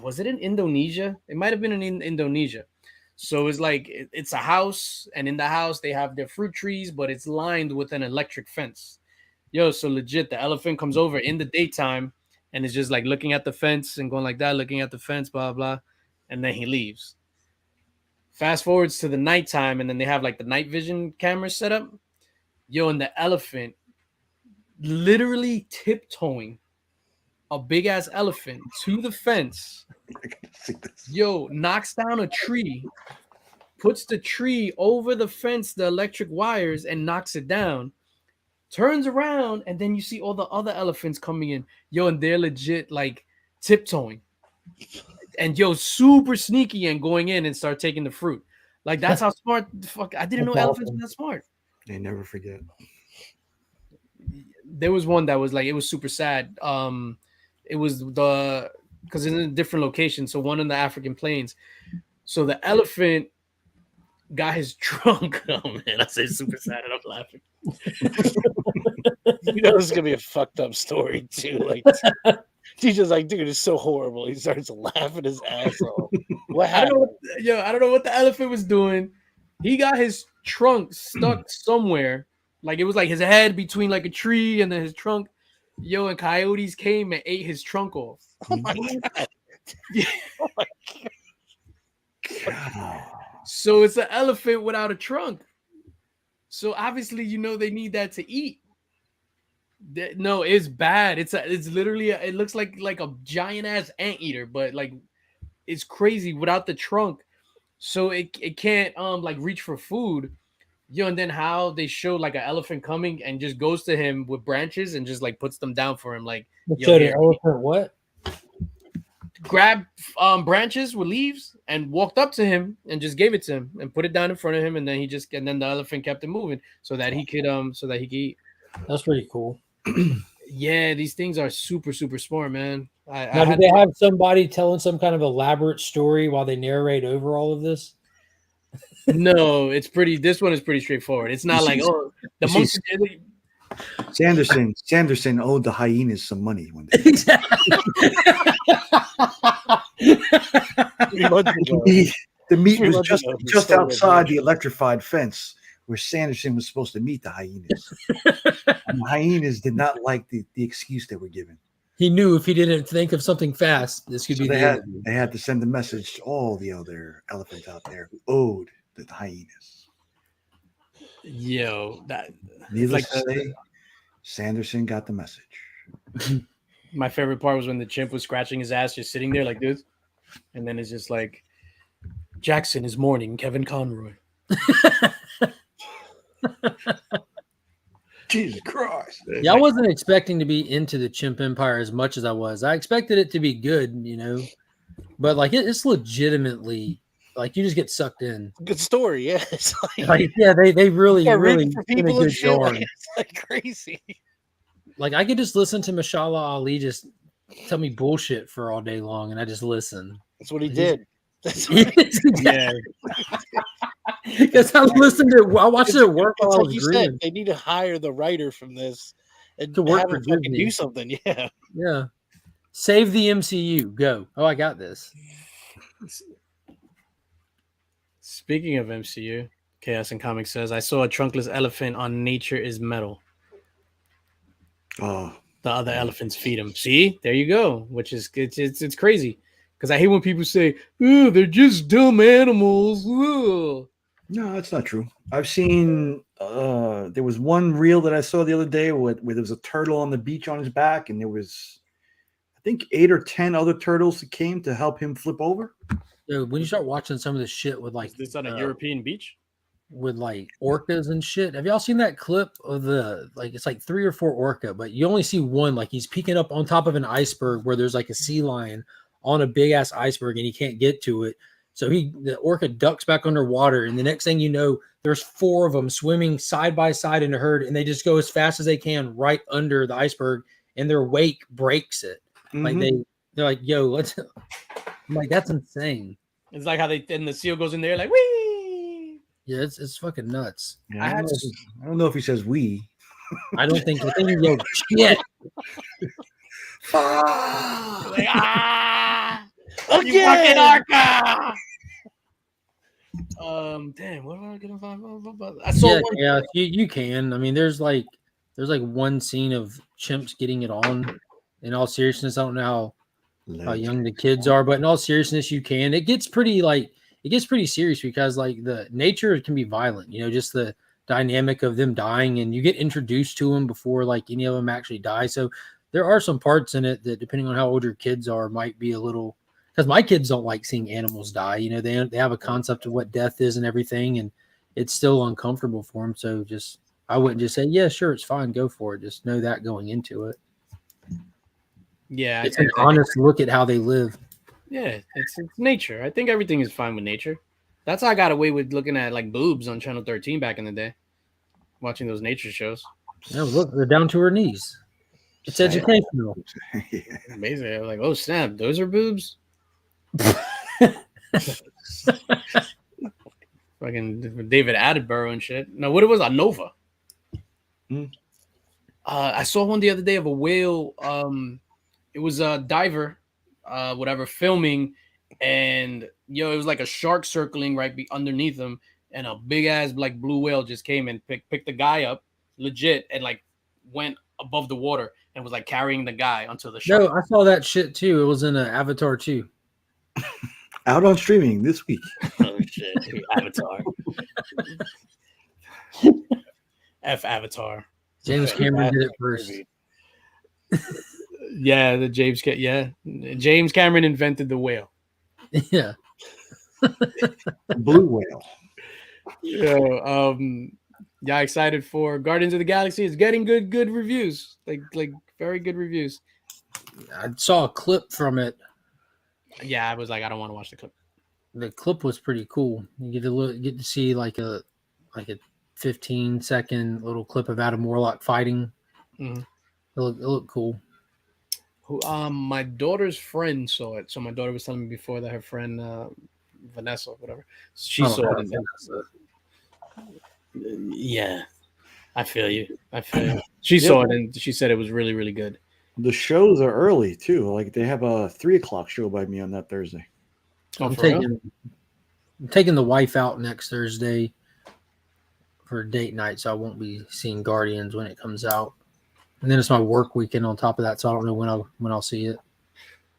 was it in Indonesia? It might have been in Indonesia. So it's like it's a house, and in the house they have their fruit trees, but it's lined with an electric fence. Yo, so legit, the elephant comes over in the daytime and is just like looking at the fence and going like that, looking at the fence, blah blah, and then he leaves. Fast forwards to the nighttime, and then they have like the night vision cameras set up. Yo, and the elephant literally tiptoeing a big ass elephant to the fence. Yo, knocks down a tree, puts the tree over the fence, the electric wires, and knocks it down. Turns around, and then you see all the other elephants coming in. Yo, and they're legit like tiptoeing. And yo, super sneaky and going in and start taking the fruit. Like that's how smart. Fuck, I didn't know elephants were that smart. They never forget. There was one that was like, it was super sad. It was because it's in a different location. So one in the African plains. So the elephant got his trunk. Oh man, I say super sad and I'm laughing. You know, this is gonna be a fucked up story too. Like, he's just like, dude, it's so horrible. He starts laughing his ass off. What happened? I don't know what the elephant was doing. He got his trunk stuck somewhere. Like it was like his head between like a tree and then his trunk. Yo, and coyotes came and ate his trunk off. Oh my god! Yeah. Oh my god! So it's an elephant without a trunk. So obviously, you know they need that to eat. No, it's bad. It's literally it looks like a giant ass anteater, but like it's crazy without the trunk. so it can't like reach for food. And then how they show like an elephant coming and just goes to him with branches and just like puts them down for him, like Showed an here, elephant what? grabbed branches with leaves and walked up to him and just gave it to him and put it down in front of him, and then the elephant kept it moving so that he could eat. That's pretty cool. Yeah, these things are super smart, man. Now, do they have somebody telling some kind of elaborate story while they narrate over all of this? No, it's pretty. This one is pretty straightforward. It's not like the monkey. Sanderson owed the hyenas some money one day. The meat was just outside the electrified fence where Sanderson was supposed to meet the hyenas. And the hyenas did not like the excuse they were given. He knew if he didn't think of something fast, this could be they had to send a message to all the other elephants out there who owed the hyenas. Yo, needless to say, Sanderson got the message. My favorite part was when the chimp was scratching his ass, just sitting there like this, and then it's just like, Jackson is mourning Kevin Conroy. Jesus Christ. Yeah, I wasn't expecting to be into the Chimp Empire as much as I was. I expected it to be good, but like it's legitimately like you just get sucked in. Good story, yeah. It's they really for did a people good and shit. yarn. It's like crazy. Like I could just listen to Mashallah Ali just tell me bullshit for all day long, and I just listen. That's what he did. Yeah. Because I watched it at work while I was said, they need to hire the writer from this and to work have for him fucking Disney. do something. Yeah. Yeah. Save the MCU. Go. Oh, I got this. Speaking of MCU, Chaos and Comics says, I saw a trunkless elephant on Nature is Metal. Oh. The other elephants feed him. See? There you go. Which is it's crazy. Because I hate when people say, oh, they're just dumb animals. Ugh. No, that's not true. I've seen there was one reel that I saw the other day where there was a turtle on the beach on his back, and there was I think 8 or 10 other turtles that came to help him flip over. Dude, when you start watching some of this shit with like is this on a European beach? With like orcas and shit. Have y'all seen that clip of it's like 3 or 4 orca, but you only see one, like he's peeking up on top of an iceberg where there's like a sea lion on a big ass iceberg and he can't get to it. So the orca ducks back underwater, and the next thing you know, there's 4 of them swimming side by side in a herd, and they just go as fast as they can right under the iceberg, and their wake breaks it. Mm-hmm. Like they're like, yo, let's. I'm like, that's insane. It's like how the seal goes in there like, wee. Yeah, it's fucking nuts. Yeah, I don't know if he says we. I don't think. I think yo shit. Like, you fucking orca. Damn, what am I gonna find? I saw one. You can. I mean, there's like one scene of chimps getting it on. In all seriousness, I don't know how young the kids are, but in all seriousness, you can. It gets pretty serious because like the nature can be violent. Just the dynamic of them dying, and you get introduced to them before like any of them actually die. So there are some parts in it that, depending on how old your kids are, might be a little. Because my kids don't like seeing animals die. They have a concept of what death is and everything, and it's still uncomfortable for them. So I wouldn't just say, yeah, sure, it's fine, go for it. Just know that going into it. Yeah, it's an honest look at how they live. Yeah, it's nature. I think everything is fine with nature. That's how I got away with looking at like boobs on Channel 13 back in the day, watching those nature shows. Yeah, look, they're down to her knees. It's educational. Amazing. I'm like, oh snap, those are boobs. Fucking David Attenborough and shit. No, what it was, a Nova. I saw one the other day of a whale. It was a diver, filming, and it was like a shark circling right underneath him, and a big ass like blue whale just came and picked the guy up, legit, and like went above the water and was like carrying the guy onto the shark. No, I saw that shit too. It was in Avatar 2. Out on streaming this week. Oh shit, Avatar. F Avatar. James Cameron did it first. Yeah, James Cameron invented the whale. Yeah. Blue whale. Yeah, excited for Guardians of the Galaxy. It's getting good reviews, like very good reviews. I saw a clip from it. Yeah, I was like, I don't want to watch the clip. The clip was pretty cool. You get to see like a 15-second little clip of Adam Warlock fighting. Mhm. It looked cool. My daughter's friend saw it. So my daughter was telling me before that her friend Vanessa, whatever, she saw it. Yeah, I feel you. She saw it and she said it was really good. The shows are early too. Like they have a 3:00 show by me on that Thursday. Oh, I'm for real? taking the wife out next Thursday for date night, so I won't be seeing Guardians when it comes out. And then it's my work weekend on top of that, so I don't know when I'll see it.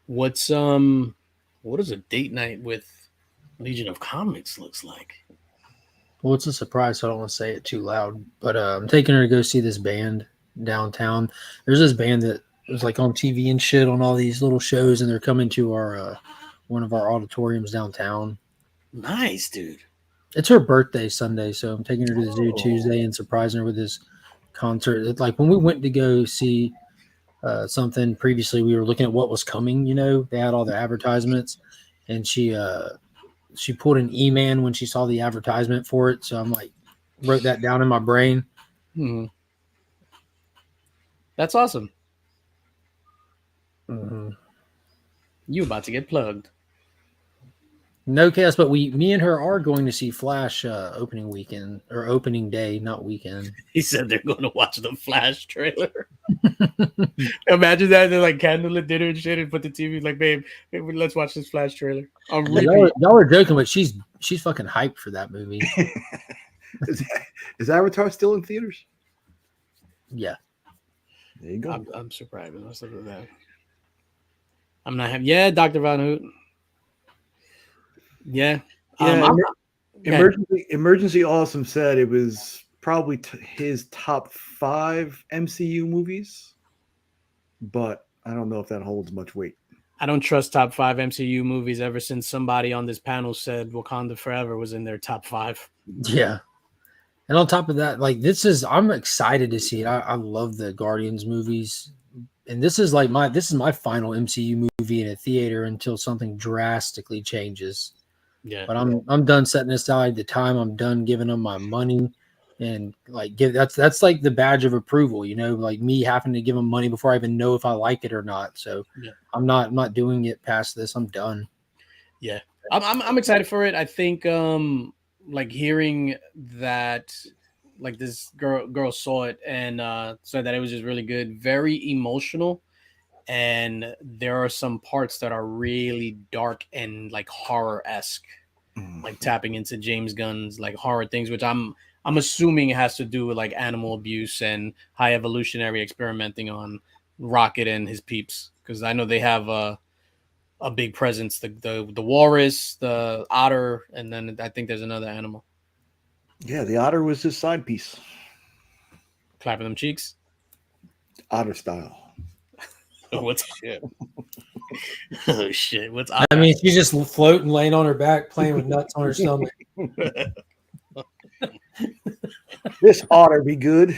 What is a date night with Legion of Comics looks like? Well, it's a surprise, so I don't want to say it too loud. But I'm taking her to go see this band downtown. There's this band that was like on TV and shit on all these little shows, and they're coming to our one of our auditoriums downtown. Nice, dude. It's her birthday Sunday, so I'm taking her to the zoo Tuesday and surprising her with this concert. It's like when we went to go see something previously, we were looking at what was coming. You know, they had all the advertisements, and she pulled an E-Man when she saw the advertisement for it. So I'm like, wrote that down in my brain. That's awesome. Mm-hmm. You about to get plugged? No chaos, but me and her are going to see Flash opening weekend or opening day, not weekend. He said they're going to watch the Flash trailer. Imagine that. They're like candlelit dinner and shit and put the TV like, babe, let's watch this Flash trailer. Y'all are joking, but she's fucking hyped for that movie. Is Avatar still in theaters? Yeah. There you go. I'm surprised. Let's look at that. I'm not happy. Yeah, Dr. Von Hoot. Yeah. Emergency Awesome said it was probably his top 5 MCU movies, but I don't know if that holds much weight. I don't trust top 5 MCU movies ever since somebody on this panel said Wakanda Forever was in their top 5. Yeah. And on top of that, like I'm excited to see it. I love the Guardians movies. And this is my final MCU movie in a theater until something drastically changes. Yeah. But I'm done setting aside the time. I'm done giving them my money, and like that's like the badge of approval, you know, like me having to give them money before I even know if I like it or not. So yeah. I'm not doing it past this. I'm done. Yeah, I'm excited for it. I think like hearing that like this girl saw it and said that it was just really good, very emotional. And there are some parts that are really dark and like horror-esque, like tapping into James Gunn's like horror things, which I'm assuming it has to do with like animal abuse and high evolutionary experimenting on Rocket and his peeps, because I know they have a big presence. The walrus, the otter, and then I think there's another animal. Yeah, the otter was his side piece. Clapping them cheeks. Otter style. What's shit? Oh shit! What's I mean, she's just floating, laying on her back, playing with nuts on her stomach. This otter be good.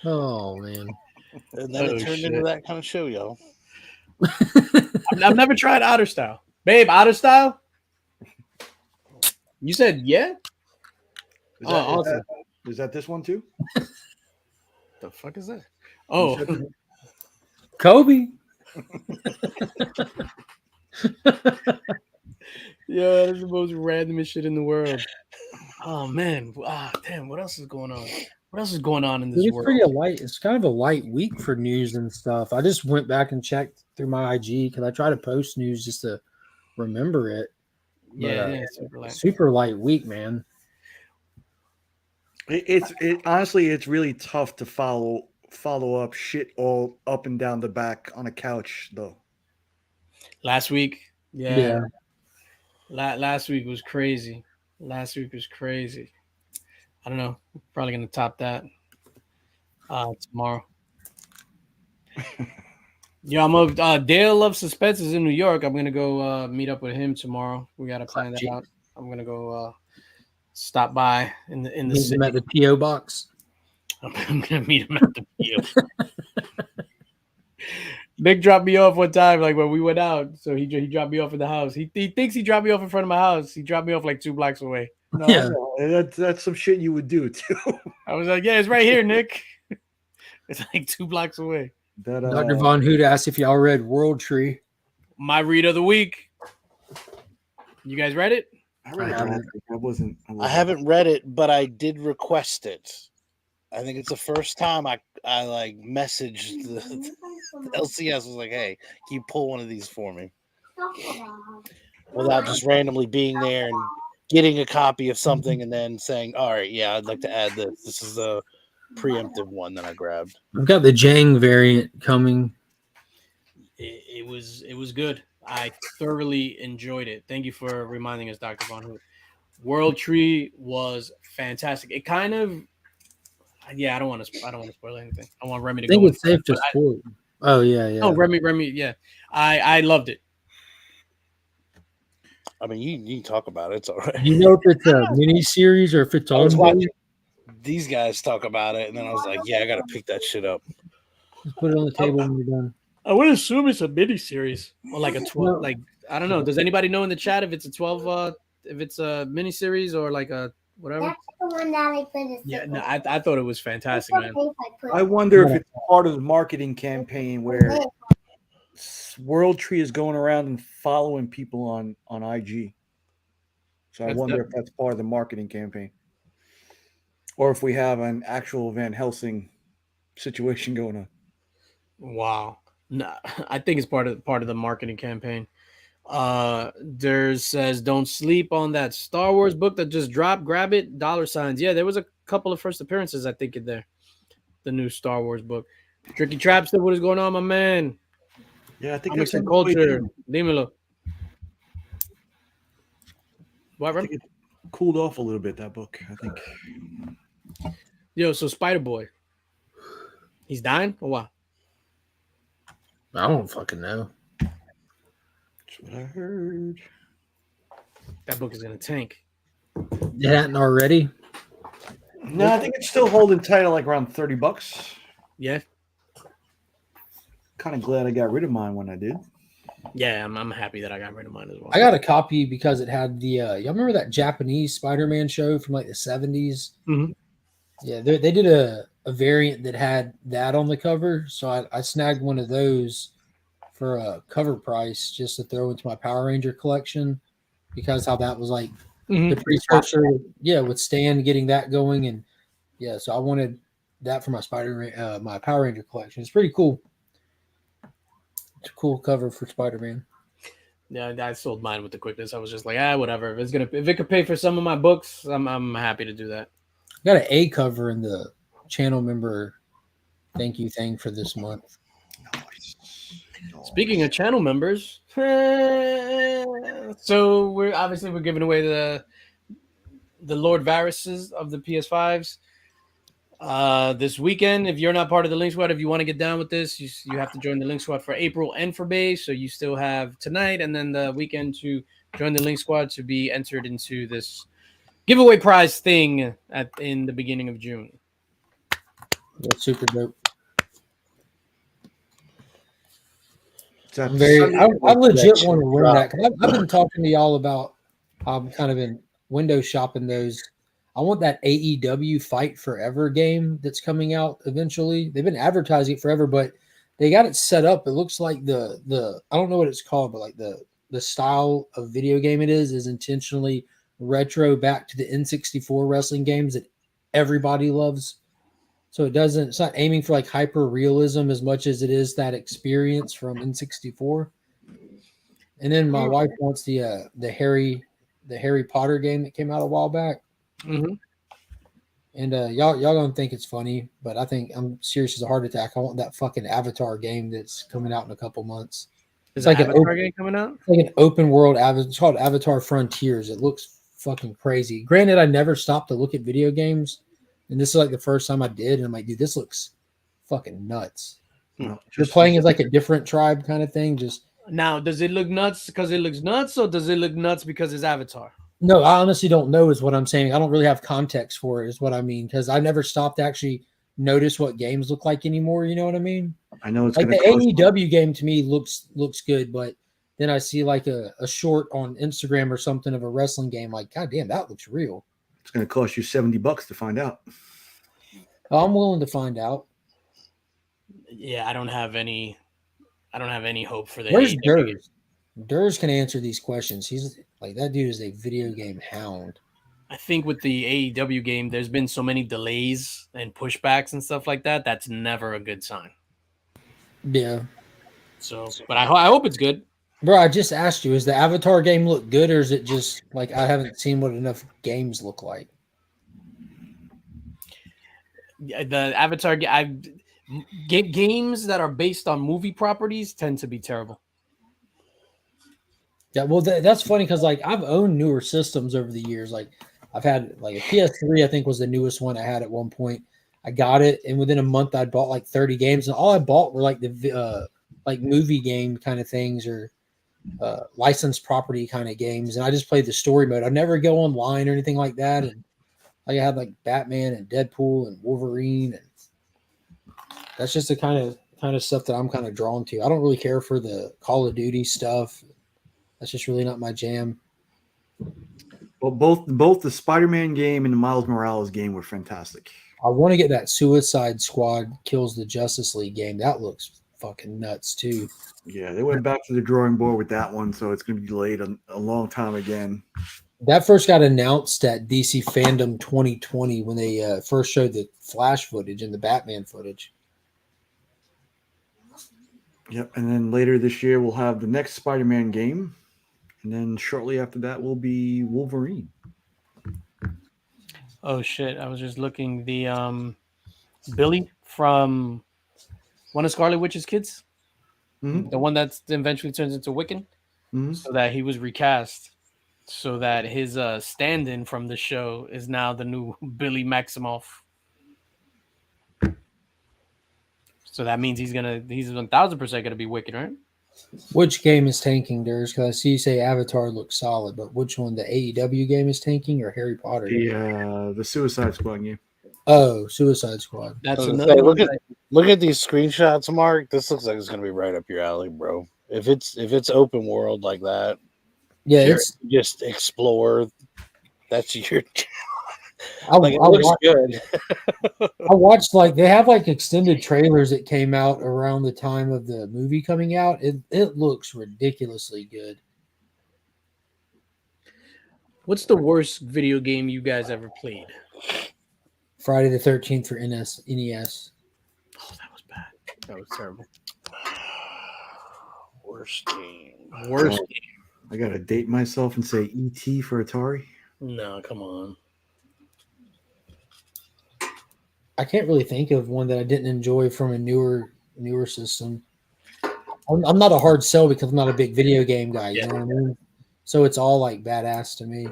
Oh man! And then it turned into that kind of show, y'all. I've never tried otter style, babe. Otter style. You said yeah. Awesome. Is that this one too? The fuck is that? Oh, Kobe. Yeah, that's the most randomest shit in the world. Oh man, damn. What else is going on? What else is going on in this world? It's kind of a light week for news and stuff. I just went back and checked through my IG because I try to post news just to remember it. Yeah, super light week, man. Honestly, it's really tough to follow up shit all up and down the back on a couch though. Last week, yeah. Last week was crazy. I don't know. Probably gonna top that tomorrow. Yeah, Dale Love Suspense is in New York. I'm gonna go meet up with him tomorrow. We gotta plan that out. I'm gonna go stop by in the Meet city. him at the PO box. I'm gonna meet him at the PO. Nick dropped me off one time, like when we went out. So he dropped me off at the house. He thinks he dropped me off in front of my house. He dropped me off like 2 blocks away. No, Yeah. no, that's some shit you would do too. I was like, yeah, it's right here, Nick. It's like 2 blocks away. That Dr. Von Hood asked if y'all read World Tree. My read of the week. You guys read it? I read it. I haven't read it, but I did request it. I think it's the first time I like messaged the LCS. Was like, hey, can you pull one of these for me? Without just randomly being there and getting a copy of something and then saying, all right, yeah, I'd like to add this. This is a preemptive one that I grabbed. I've got the Jang variant coming. It was good. I thoroughly enjoyed it. Thank you for reminding us, Dr. Von Hood. World Tree was fantastic. It kind of, yeah. I don't want to spoil anything. I want Remy to I think go. it's safe to spoil. Oh yeah. Oh, Remy, yeah. I loved it. I mean, you can talk about it. It's all right. You know if it's a mini series or if it's I was on. watching these guys talk about it, and then I was like, yeah, I got to pick that shit up. Just put it on the table when you're done. I would assume it's a mini series or like a 12. Like I don't know. Does anybody know in the chat if it's a 12? If it's a mini series or like a whatever? That's the one that I put in. Yeah, no, I thought it was fantastic, man. I wonder if it's part of the marketing campaign where World Tree is going around and following people on IG. So I wonder if that's part of the marketing campaign, or if we have an actual Van Helsing situation going on. Wow. No, I think it's part of the marketing campaign. There says don't sleep on that Star Wars book that just dropped. Grab it. $. Yeah, there was a couple of first appearances, I think, in there. The new Star Wars book. Tricky Trapster, what is going on, my man? Yeah, I think Comics that's and culture. Dímelo. What, I think it cooled off a little bit, that book, I think. Yo, so Spider Boy. He's dying or what? I don't fucking know. That's what I heard. That book is gonna tank. It hadn't already. No, I think it's still holding tight at like around $30. Yeah. Kind of glad I got rid of mine when I did. Yeah, I'm happy that I got rid of mine as well. I got a copy because it had the y'all remember that Japanese Spider-Man show from like the 70s? Mhm. Yeah, they did a variant that had that on the cover, so I snagged one of those for a cover price just to throw into my Power Ranger collection because how that was like the precursor, with Stan getting that going, and yeah, so I wanted that for my my Power Ranger collection. It's pretty cool. It's a cool cover for Spider-Man. Yeah, I sold mine with the quickness. I was just like, whatever. If it could pay for some of my books, I'm happy to do that. I got an A cover in the channel member thank you thing for this month. Speaking of channel members, so we're giving away the Lord Varuses of the PS5s this weekend. If you're not part of the Link Squad, if you want to get down with this, you have to join the Link Squad for April and for May. So you still have tonight and then the weekend to join the Link Squad to be entered into this giveaway prize thing in the beginning of June. That's super dope. I legit want to win that. I've been talking to y'all about kind of been window shopping those. I want that AEW Fight Forever game that's coming out eventually. They've been advertising it forever, but they got it set up. It looks like the I don't know what it's called, but like the style of video game it is intentionally retro back to the N64 wrestling games that everybody loves. So it's not aiming for like hyper realism as much as it is that experience from N64. And then my wife wants the Harry Potter game that came out a while back. Mm-hmm. And y'all gonna think it's funny, but I think I'm serious as a heart attack. I want that fucking Avatar game that's coming out in a couple months. It's like an Avatar game coming out? It's like an open world Avatar. It's called Avatar Frontiers. It looks fucking crazy. Granted, I never stopped to look at video games, and this is like the first time I did, and I'm like, dude, this looks fucking nuts. No, You're playing as like a different tribe kind of thing. Just Now, does it look nuts because it looks nuts, or does it look nuts because it's Avatar? no, I honestly don't know. Is what I'm saying. I don't really have context for it. Is what I mean because I never stopped to actually notice what games look like anymore. You know what I mean? I know it's Like going the to cost. AEW game to me looks good, but then I see like a short on Instagram or something of a wrestling game. Like, God damn, that looks real. It's going to cost you $70 to find out. I'm willing to find out. Yeah, I don't have any hope for the Where's AEW game. Durs? Durs can answer these questions. He's like that dude is a video game hound. I think with the AEW game, there's been so many delays and pushbacks and stuff like that. That's never a good sign. Yeah, So, but I hope it's good. bro. I just asked you: is the Avatar game look good, or is it just like I haven't seen what enough games look like? Yeah, the Avatar games that are based on movie properties tend to be terrible. Yeah, well, that's funny because like I've owned newer systems over the years. Like I've had like a PS3, I think was the newest one I had at one point. I got it, and within a month, I bought like 30 games, and all I bought were like the like movie game kind of things or licensed property kind of games, and I just played the story mode. I never go online or anything like that, and like I had like Batman and Deadpool and Wolverine, and that's just the kind of stuff that I'm kind of drawn to. I don't really care for the Call of Duty stuff. That's just really not my jam. Well, both the Spider-Man game and the Miles Morales game were fantastic. I want to get that Suicide Squad Kills the Justice League game. That looks fucking nuts too. Yeah, they went back to the drawing board with that one, so it's going to be delayed a long time again. That first got announced at DC Fandom 2020 when they first showed the Flash footage and the Batman footage. Yep, and then later this year we'll have the next Spider-Man game, and then shortly after that will be Wolverine. Oh shit! I was just looking. The Billy from one of Scarlet Witch's kids, Mhm. the one that eventually turns into Wiccan, Mhm. so that he was recast, so that his stand-in from the show is now the new Billy Maximoff. So that means he's 1000% gonna be Wiccan, right? Which game is tanking, Durs? Because I see you say Avatar looks solid, but which one? The AEW game is tanking or Harry Potter? The Suicide Squad game. Oh, Suicide Squad. That's I was gonna another say, one. look at these screenshots, Mark. This looks like it's gonna be right up your alley, bro. If it's open world like that, Yeah, Jared, it's. just explore. That's your I, like. It I looks watched, good. I watched like they have like extended trailers that came out around the time of the movie coming out. It looks ridiculously good. What's the worst video game you guys ever played? Friday the 13th for NES. Oh, that was bad. That was terrible. Worst game. Worst Oh. game. I gotta date myself and say E.T. for Atari. No, come on. I can't really think of one that I didn't enjoy from a newer system. I'm not a hard sell because I'm not a big video game guy. You know what I mean? So it's all like badass to me.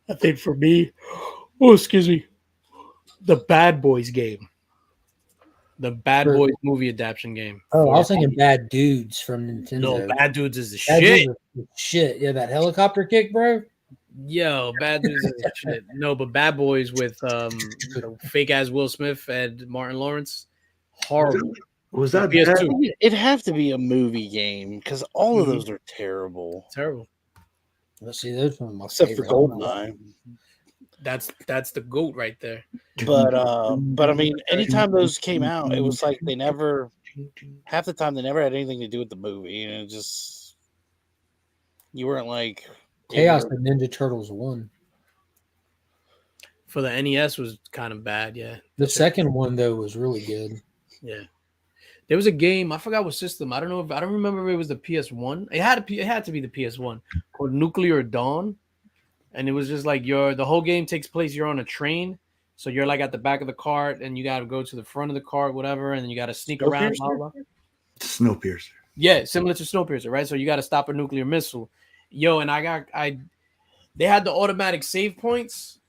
I think for me, oh, excuse me, the Bad Boys game. The Bad Sure. Boys movie adaptation game. Oh, I was thinking Bad Dudes from Nintendo. No, Bad Dudes is the Bad shit. Dudes are the shit. Yeah, that helicopter kick, bro. Yo, Bad Dudes is the shit. No, but Bad Boys with fake ass Will Smith and Martin Lawrence. Horrible. Was that PS2. bad? It'd have to be a movie game because all of Mhm. those are terrible, Terrible. Let's see, those one of my except for favorite. Goldeneye. That's the goat right there. But I mean, anytime those came out, it was like half the time they never had anything to do with the movie, and it just you weren't like Chaos and Ninja Turtles 1. For the NES was kind of bad, yeah. The second one though was really good. Yeah. There was a game, I forgot what system. I don't remember if it was the PS1. It had to be the PS1 called Nuclear Dawn. And it was just like the whole game takes place, you're on a train. So you're like at the back of the cart and you got to go to the front of the cart, whatever, and then you got to sneak around. Blah, blah. Snowpiercer. Yeah, similar to Snowpiercer, right? So you got to stop a nuclear missile. Yo, and they had the automatic save points,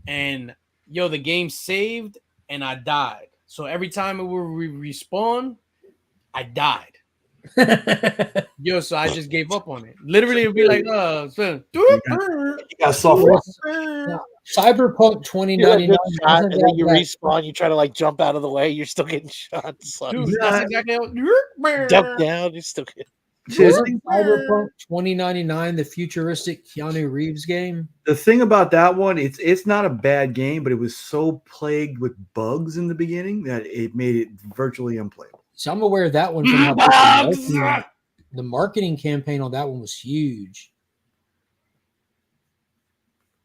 and the game saved, and I died. So every time it would respawn, I died. Yo, so I just gave up on it. Literally, it'd be like, You got soft rock. Cyberpunk You like 2099. get shot, wasn't and then that you that- respawn. You try to like jump out of the way. You're still getting shot. Sucks. dude, that's exactly how. Duck down. You still get. wasn't Cyberpunk 2099 the futuristic Keanu Reeves game? The thing about that one, it's not a bad game, but it was so plagued with bugs in the beginning that it made it virtually unplayable. So I'm aware of that one from how the marketing campaign on that one was huge.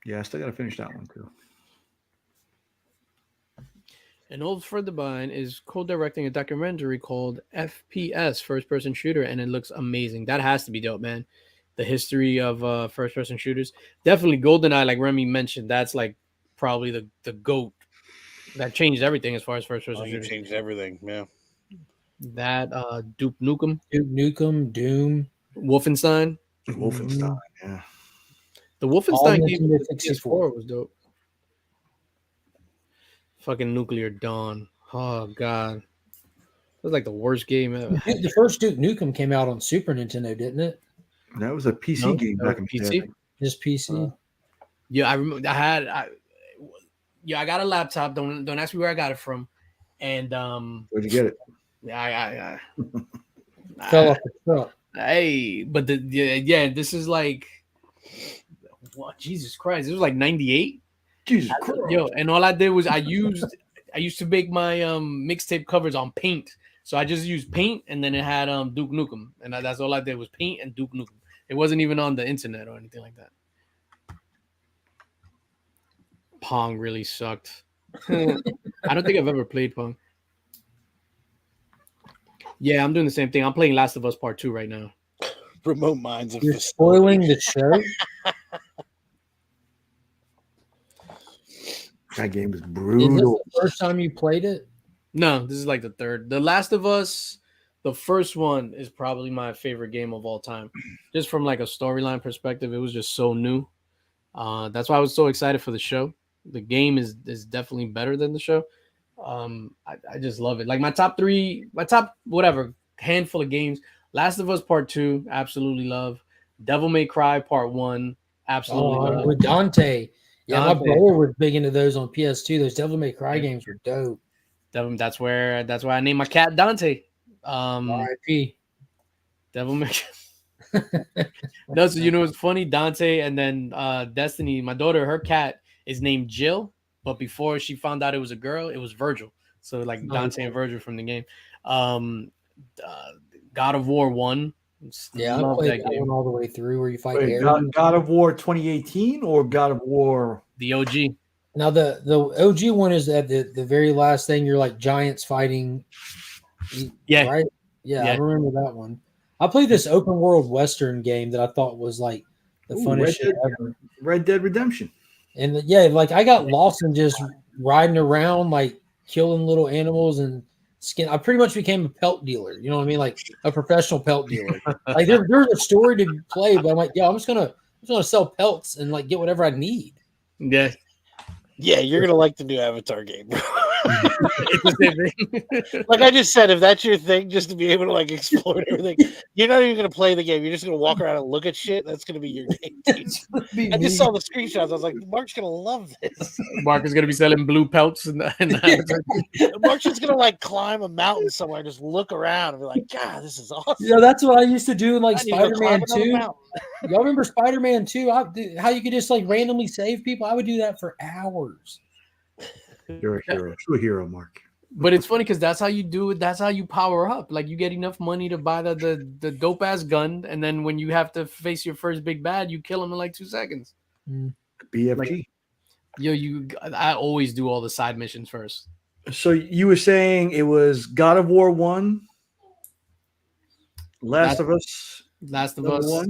Yeah, I still got to finish that one too. An old friend of mine is co-directing a documentary called FPS, First Person Shooter, and it looks amazing. That has to be dope, man. The history of first person shooters. Definitely GoldenEye, like Remy mentioned, that's like probably the GOAT. That changed everything as far as first person You shooters. changed everything. Yeah. That Duke Nukem, Duke Nukem, Doom, Wolfenstein. Wolfenstein, yeah. The all Wolfenstein game Nintendo for 64. PS4 was dope. Fucking Nuclear Dawn. Oh god. It was like the worst game ever. The first Duke Nukem came out on Super Nintendo, didn't it? That was a PC No, game that back was in the PC? day. I think. Just PC. Yeah, I remember I got a laptop. Don't ask me where I got it from. And Where'd you get it? I Fell off the truck. hey, but yeah, this is like what Jesus Christ. This was like 98. Jesus Christ. Yo, and all I did was I used to make my mixtape covers on Paint. So I just used Paint, and then it had Duke Nukem, and that's all I did was Paint and Duke Nukem. It wasn't even on the internet or anything like that. Pong really sucked. I don't think I've ever played Pong. Yeah, I'm doing the same thing. I'm playing Last of Us Part 2 right now. Remote minds. You're spoiling the show. That game was Is this brutal. the first time you played it? No, this is like the third. The Last of Us, the first one is probably my favorite game of all time. Just from like a storyline perspective, it was just so new. That's why I was so excited for the show. The game is definitely better than the show. I just love it. Like my top whatever handful of games. Last of Us Part 2, absolutely love. Devil May Cry Part 1, absolutely love. With Dante. Yeah, Dante. my brother was big into those on PS2. Those Devil May Cry games were dope. That's why I named my cat Dante. R.I.P. Devil May. No, so you know it's funny, Dante, and then Destiny, my daughter, her cat is named Jill, but before she found out it was a girl, it was Virgil. So like Dante and Virgil from the game. God of War 1. Yeah, I played that one all the way through where you fight Wait, Aaron. God of War 2018 or God of War? The OG. Now the OG one is at the very last thing. You're like giants fighting. Yeah. Right. Yeah, Yeah. I remember that one. I played this open world Western game that I thought was like the funnest shit ever. Red Dead Redemption. And yeah, like I got lost in just riding around, like killing little animals and skin. I pretty much became a pelt dealer. You know what I mean? Like a professional pelt dealer. Like there's a story to play, but I'm like, yeah, I'm just gonna sell pelts and like get whatever I need. Yeah. Yeah, you're gonna like the new Avatar game. It's the same thing. Like I just said, if that's your thing, just to be able to like explore everything, you're not even gonna play the game. You're just gonna walk around and look at shit. That's gonna be your game. I just saw the screenshots. I was like, Mark's gonna love this. Mark is gonna be selling blue pelts and Mark's just gonna like climb a mountain somewhere, and just look around and be like, God, this is awesome. You know, that's what I used to do in like I need to go climb Spider-Man another 2. mountain. Y'all remember Spider-Man 2? How you could just like randomly save people? I would do that for hours. You're a hero. True hero, Mark. But it's funny because that's how you do it. That's how you power up. Like you get enough money to buy the dope ass gun, and then when you have to face your first big bad, you kill him in like 2 seconds. BFG. I always do all the side missions first. So you were saying it was God of War 1, Last of Us, Last of number Us,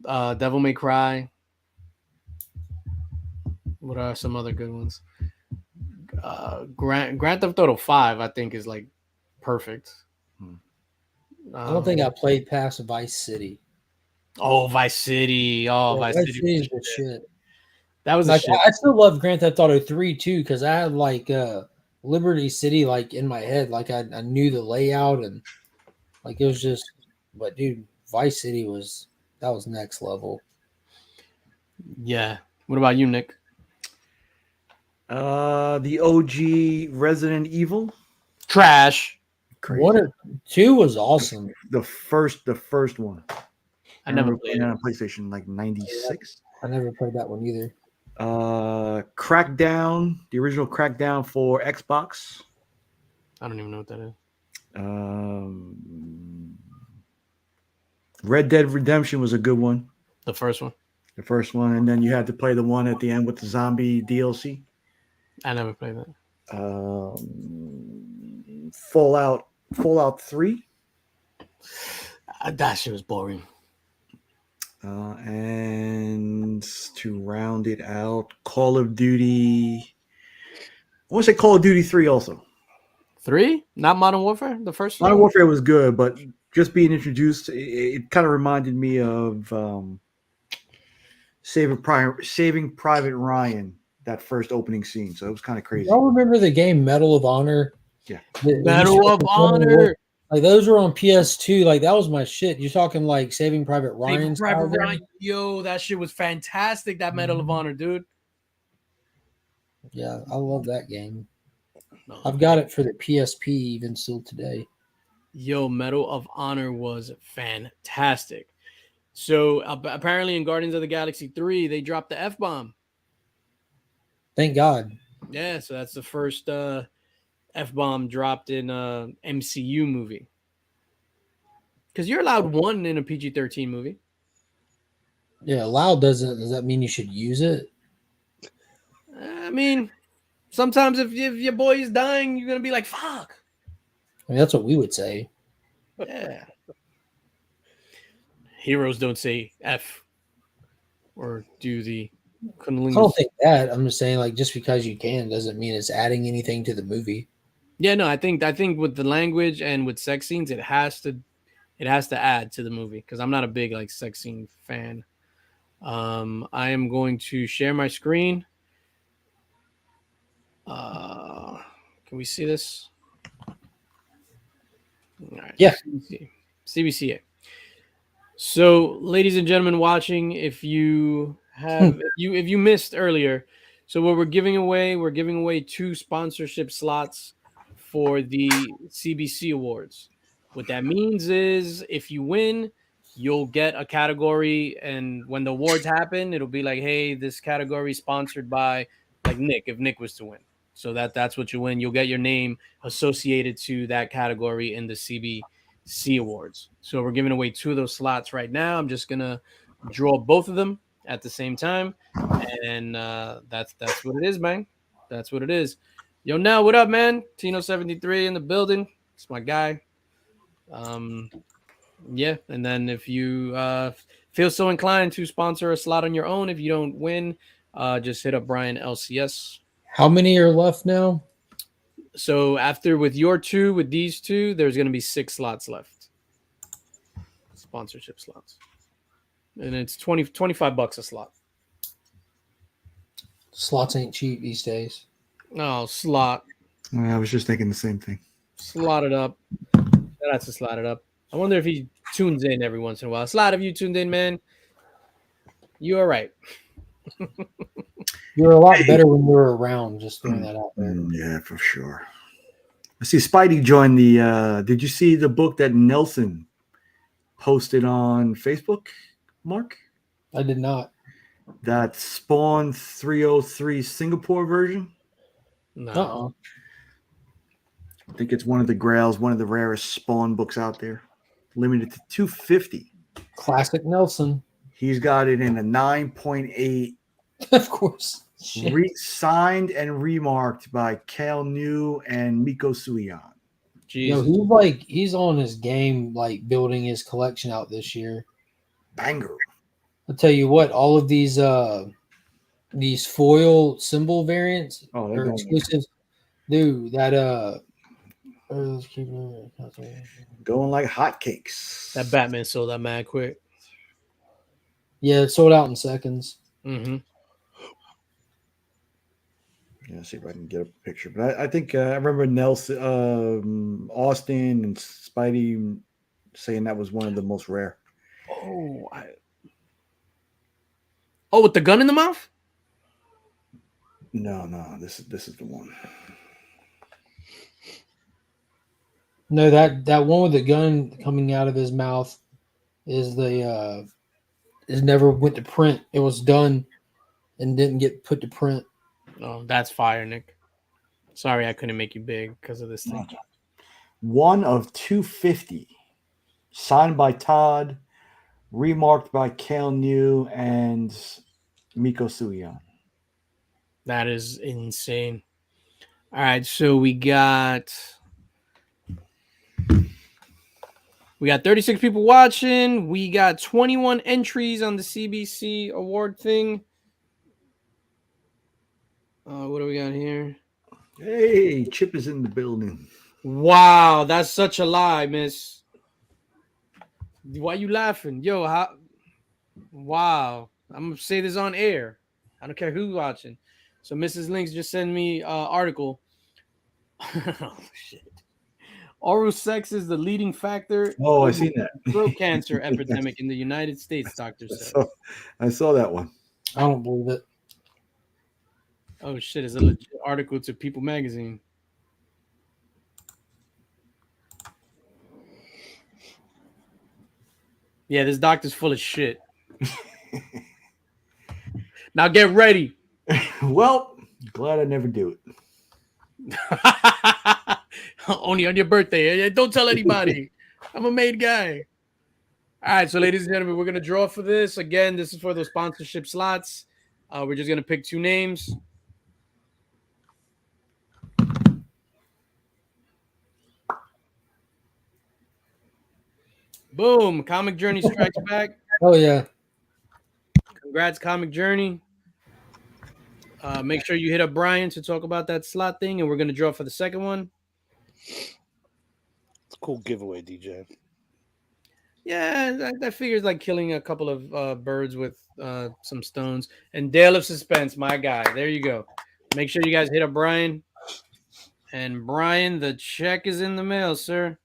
1. Devil May Cry. What are some other good ones? Grand Theft Auto 5, I think, is like perfect. I don't think I played past Vice City. Oh, Vice City. Oh, Yeah, Vice Vice City. City is the shit. That was Like, a shit. I still love Grand Theft Auto 3 too, because I had like Liberty City like in my head. Like I knew the layout and Like it was just, but dude, Vice City was next level. Yeah. What about you, Nick? The OG Resident Evil. Trash. Crazy. 1 or 2 was awesome. The first one. I never remember played playing it. it on PlayStation like '96. I never played that one either. Crackdown, the original Crackdown for Xbox. I don't even know what that is. Red Dead Redemption was a good one. The first one. The first one, and then you had to play the one at the end with the zombie DLC. I never played that. Fallout 3. That shit was boring. And to round it out, Call of Duty. I want to say Call of Duty 3 also. 3? Not Modern Warfare? The first one? Modern Warfare was good, but just being introduced, it kind of reminded me of Saving Private Ryan, that first opening scene. So it was kind of crazy. Y'all remember the game Medal of Honor? Yeah. Medal of Honor. Like those were on PS2. Like that was my shit. You're talking like Saving Private Ryan. Private Ryan. Yo, that shit was fantastic. That Medal of Honor, dude. Yeah, I love that game. I've got it for the PSP even still today. Yo, Medal of Honor was fantastic. So apparently in Guardians of the Galaxy 3, they dropped the F-bomb. Thank God. Yeah, so that's the first F-bomb dropped in a MCU movie. Because you're allowed one in a PG-13 movie. Yeah, loud does that mean you should use it? I mean, sometimes if your boy is dying, you're going to be like, fuck. I mean, that's what we would say. Yeah. Heroes don't say F or do the cunnilingus. I don't think that. I'm just saying, like, just because you can doesn't mean it's adding anything to the movie. Yeah, no, I think with the language and with sex scenes, it has to add to the movie because I'm not a big like sex scene fan. I am going to share my screen. Can we see this? All right, Yeah. CBCA. So, ladies and gentlemen watching, if you missed earlier, so what we're giving away 2 sponsorship slots for the CBC Awards. What that means is if you win, you'll get a category, and when the awards happen, it'll be like, hey, this category is sponsored by like Nick, if Nick was to win. So that's what you win. You'll get your name associated to that category in the CBC Awards. So we're giving away 2 of those slots right now. I'm just gonna draw both of them at the same time, and that's what it is, man. That's what it is. Yo, Nell, what up, man? Tino73 in the building. It's my guy. Yeah, and then if you feel so inclined to sponsor a slot on your own, if you don't win, just hit up Brian LCS. How many are left now? So after with these 2, there's going to be 6 slots left. Sponsorship slots. And it's $25 a slot. Slots ain't cheap these days. Oh, slot. I was just thinking the same thing. Slot it up. That's to slot it up. I wonder if he tunes in every once in a while. Slot, if you tuned in, man, you are right. You're a lot better when you're around. Just throwing that out there. Yeah, for sure. I see Spidey joined the. Did you see the book that Nelson posted on Facebook, Mark? I did not. That Spawn 303 Singapore version? No. I think it's one of the grails, one of the rarest Spawn books out there. Limited to 250. Classic Nelson. He's got it in a 9.8. Of course. Signed and remarked by Cal New and Miko Suion. Jesus. Yo, he's on his game, like building his collection out this year. Banger. I'll tell you what, all of these foil symbol variants are exclusives. Dude, that going like hotcakes. That Batman sold that mad quick. Yeah, it sold out in seconds. Mm-hmm. Yeah, see if I can get a picture. But I think I remember Nelson, Austin, and Spidey saying that was one of the most rare. Oh, with the gun in the mouth? No, this is the one. No, that one with the gun coming out of his mouth is never went to print. It was done and didn't get put to print. Oh, that's fire, Nick. Sorry, I couldn't make you big because of this thing. One of 250, signed by Todd, remarked by Kale New and Miko Suion. That is insane. All right, so we got 36 people watching. We got 21 entries on the CBC award thing. What do we got here? Hey, Chip is in the building. Wow, that's such a lie, miss. Why you laughing? Yo, how? Wow. I'm going to say this on air. I don't care who's watching. So Mrs. Links just sent me an article. Oh, shit. Oral sex is the leading factor. Oh, I seen that. Throat cancer epidemic in the United States, doctor said. I saw that one. I don't believe it. Oh, shit. It's a legit article to People Magazine. Yeah, this doctor's full of shit. Now get ready. Well, glad I never do it. Only on your birthday. Don't tell anybody. I'm a made guy. All right, so ladies and gentlemen, we're going to draw for this. Again, this is for the sponsorship slots. We're just going to pick 2 names. Boom. Comic Journey strikes back. Oh, yeah. Congrats, Comic Journey. Make sure you hit up Brian to talk about that slot thing, and we're going to draw for the second one. It's a cool giveaway, DJ. Yeah, that figures like killing a couple of birds with some stones. And Dale of Suspense, my guy. There you go. Make sure you guys hit up Brian. And Brian, the check is in the mail, sir.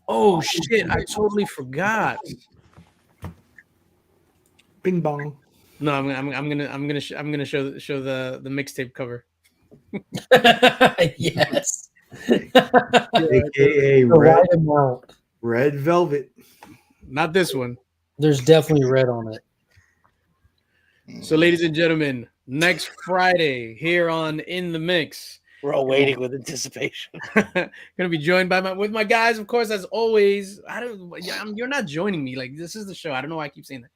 Oh shit! I totally forgot. Bing bong. No, I'm gonna show the mixtape cover. Yes. AKA The right amount. Red Velvet. Not this one. There's definitely red on it. So, ladies and gentlemen, next Friday here on In the Mix, We're all waiting with anticipation. gonna be joined by my guys, of course, as always. You're not joining me. Like, this is the show. I don't know why I keep saying that.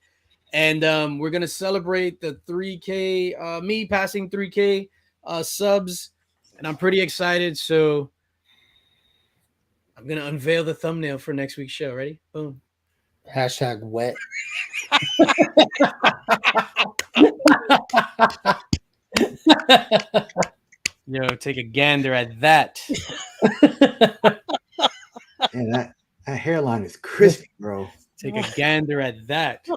And we're gonna celebrate the 3K, me passing 3K subs, and I'm pretty excited. So I'm gonna unveil the thumbnail for next week's show. Ready? Boom. Hashtag wet. Yo, take a gander at that. And that hairline is crispy, bro. Take a gander at that.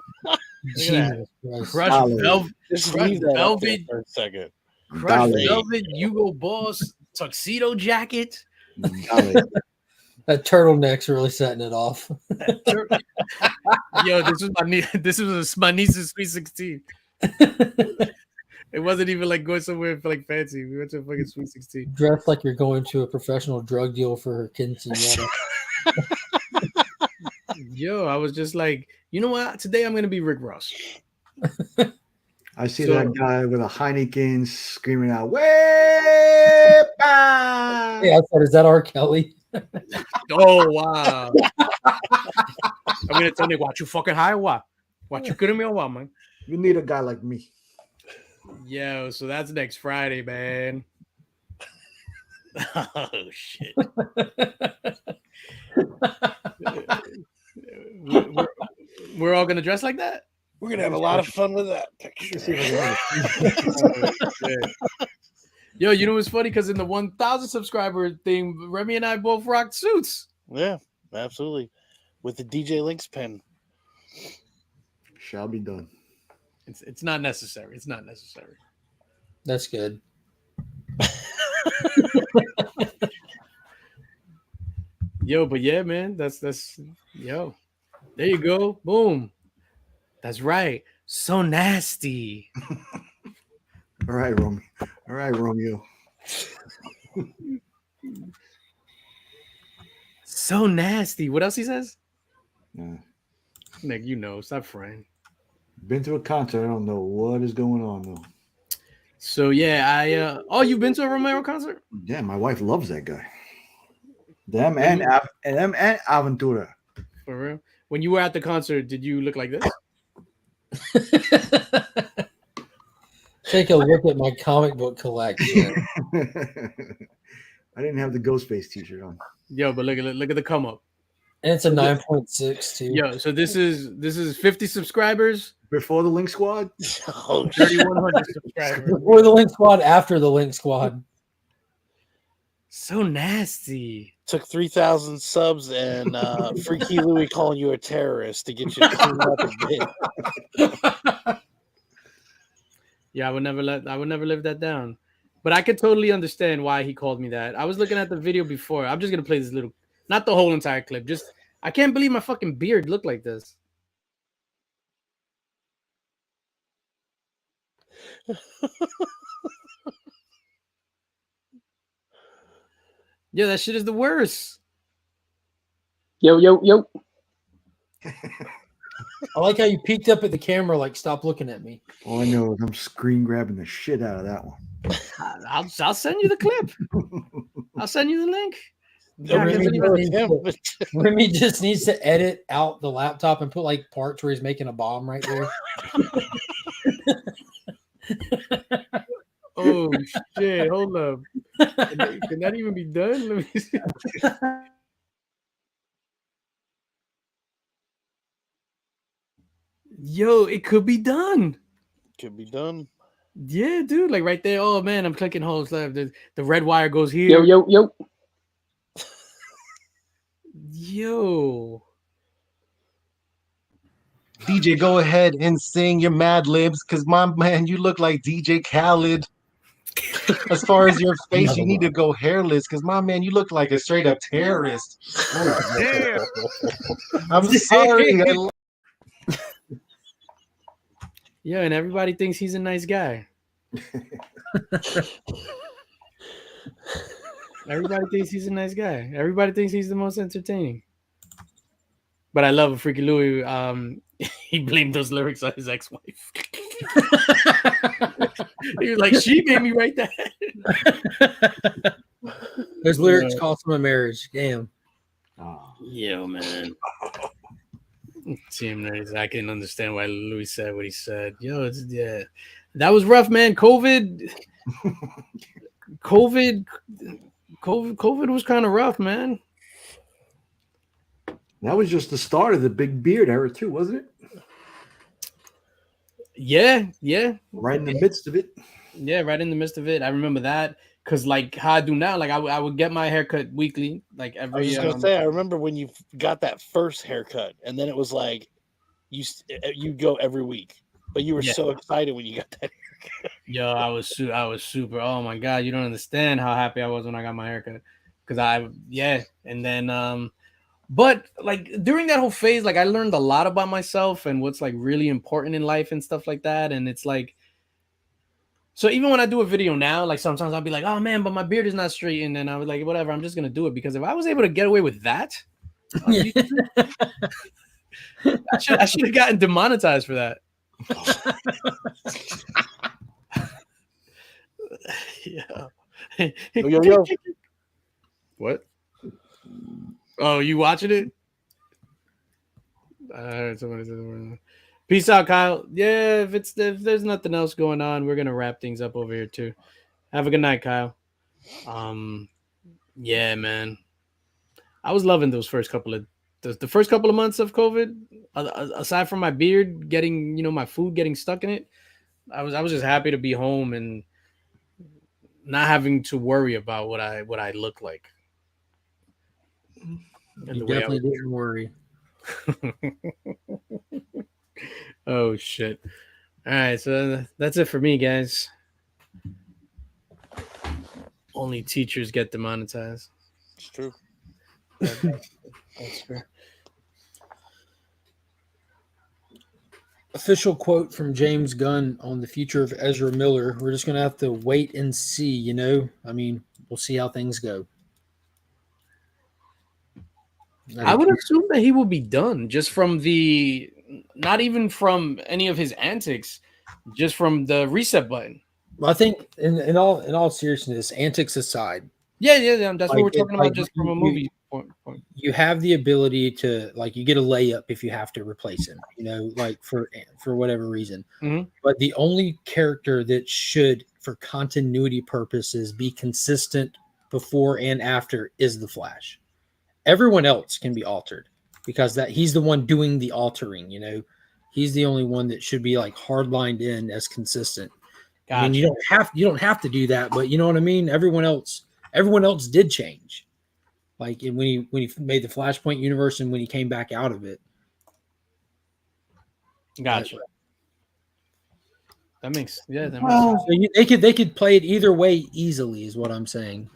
Jesus Christ. Crush Solid. velvet. Just Crush leave that up there velvet. for a second. Crush Dolly. velvet. Hugo Boss tuxedo jacket. Dolly. That turtleneck's really setting it off. Yo, this was my niece's sweet 16. It wasn't even like going somewhere for like fancy. We went to a fucking sweet 16. Dressed like you're going to a professional drug deal for her quinceañera. Yo, I was just like, you know what? Today I'm gonna be Rick Ross. I see So- that guy with a Heineken screaming out, "Wepa!" Yeah, I thought, is that R. Kelly? Oh wow. I'm gonna tell you what you fucking high what? What you couldn't me or what, man? You need a guy like me. Yo, so that's next Friday, man. Oh shit. We're all gonna dress like that? We're gonna have a lot of fun with that picture. Oh, shit. Yo, you know what's funny? Because in the 1,000 subscriber thing, Remy and I both rocked suits. Yeah, absolutely. With the DJ Links pen. Shall be done. It's not necessary. It's not necessary. That's good. Yo, but yeah, man, that's yo. There you go. Boom. That's right. So nasty. All right, Romeo. All right, Romeo. So nasty. What else he says? Yeah. Nick, you know, stop frying. Been to a concert. I don't know what is going on though. So yeah, I you've been to a Romero concert? Yeah, my wife loves that guy. Them and Aventura. For real? When you were at the concert, did you look like this? Take a look at my comic book collection. I didn't have the Ghostface T-shirt on. Yo, but look at the come up. And it's a 9.6 too. Yo, so this is 50 subscribers, Before the Link Squad. Oh, 3,100 subscribers. Or the Link Squad after the Link Squad. So nasty. took 3,000 subs and Freaky Louie calling you a terrorist to get you to clean up a bit. Yeah, I would never live that down. But I could totally understand why he called me that. I was looking at the video before. I'm just gonna play this little, not the whole entire clip. Just I can't believe my fucking beard looked like this. Yeah, that shit is the worst. Yo. I like how you peeked up at the camera, like, stop looking at me. All I know is I'm screen grabbing the shit out of that one. I'll send you the clip. I'll send you the link. Yeah, Remy just needs to edit out the laptop and put like parts where he's making a bomb right there. Oh shit! Hold up. Can that even be done? Let me see. Yo, it could be done. Could be done. Yeah, dude. Like right there. Oh man, I'm clicking holes left. The red wire goes here. Yo. Yo. DJ, go ahead and sing your Mad Libs, because my man, you look like DJ Khaled. As far as your face, you need to go hairless, because my man, you look like a straight up terrorist. Oh, damn. I'm sorry. Yeah, and everybody thinks he's a nice guy. Everybody thinks he's a nice guy. Everybody thinks he's the most entertaining. But I love Freaky Louie. He blamed those lyrics on his ex-wife. He was like, she made me write that. Those lyrics cost him a marriage. Damn. Yo, man. Team nice. I can understand why Louis said what he said. Yo, that was rough, man. COVID was kind of rough, man. That was just the start of the big beard era, too, wasn't it? Yeah. Right in the midst of it. Yeah, right in the midst of it. I remember that because, like, how I do now, like, I would get my haircut weekly, like every. I was just gonna say, I remember when you got that first haircut, and then it was like you go every week, but you were so excited when you got that haircut. Yo, I was super. Oh my god, you don't understand how happy I was when I got my haircut, because and then but like during that whole phase, like I learned a lot about myself and what's like really important in life and stuff like that, and it's like. So even when I do a video now, like sometimes I'll be like, oh man, but my beard is not straight. And then I was like, whatever, I'm just going to do it. Because if I was able to get away with that, I should have gotten demonetized for that. Yeah. Yo. What? Oh, you watching it? Somebody said, peace out, Kyle. Yeah, if there's nothing else going on, we're gonna wrap things up over here too. Have a good night, Kyle. Yeah, man. I was loving those first couple of the first couple of months of COVID. Aside from my beard getting, my food getting stuck in it, I was just happy to be home and not having to worry about what I look like. You definitely didn't worry. Oh shit. All right, so that's it for me, guys. Only teachers get demonetized. It's true. That's fair. Official quote from James Gunn on the future of Ezra Miller. We're just going to have to wait and see, you know? I mean, we'll see how things go. I would assume that he will be done just from the, not even from any of his antics, just from the reset button. Well, I think in all seriousness, antics aside, Yeah. That's what Like, we're talking about, just from a you- movie point. you have the ability to, like, you get a layup if you have to replace him, you know, like for whatever reason. Mhm. But the only character that should, for continuity purposes, be consistent before and after is the Flash. Everyone else can be altered because that he's the one doing the altering, you know. He's the only one that should be like hardlined in as consistent. I mean, you don't have to do that, but you know what I mean. Everyone else did change, like when he made the Flashpoint universe and when he came back out of it. Gotcha. That makes sense. So they could play it either way easily, is what I'm saying.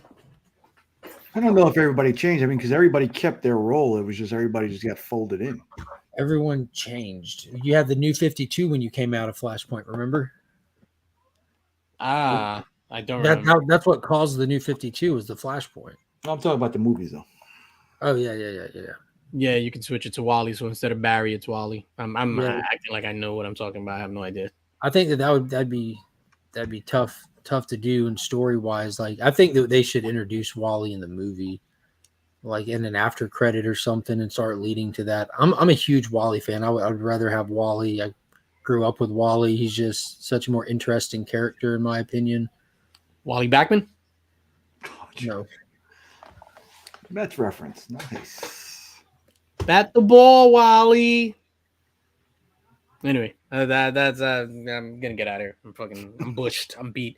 I don't know if everybody changed. I mean, because everybody kept their role. It was just everybody just got folded in. Everyone changed. You had the New 52 when you came out of Flashpoint. Remember? I don't remember. That's what caused the New 52 was the Flashpoint. I'm talking about the movies, though. Oh yeah. Yeah, you can switch it to Wally. So instead of Barry, it's Wally. I'm Yeah. acting like I know what I'm talking about. I have no idea. I think that'd be tough to do, and story wise, like I think that they should introduce Wally in the movie, like in an after credit or something, and start leading to that. I'm a huge Wally fan. I'd rather have Wally. I grew up with Wally. He's just such a more interesting character, in my opinion. Wally Backman? No. Mets reference. Nice. Bat the ball, Wally. Anyway, that's I'm gonna get out of here. I'm bushed. I'm beat.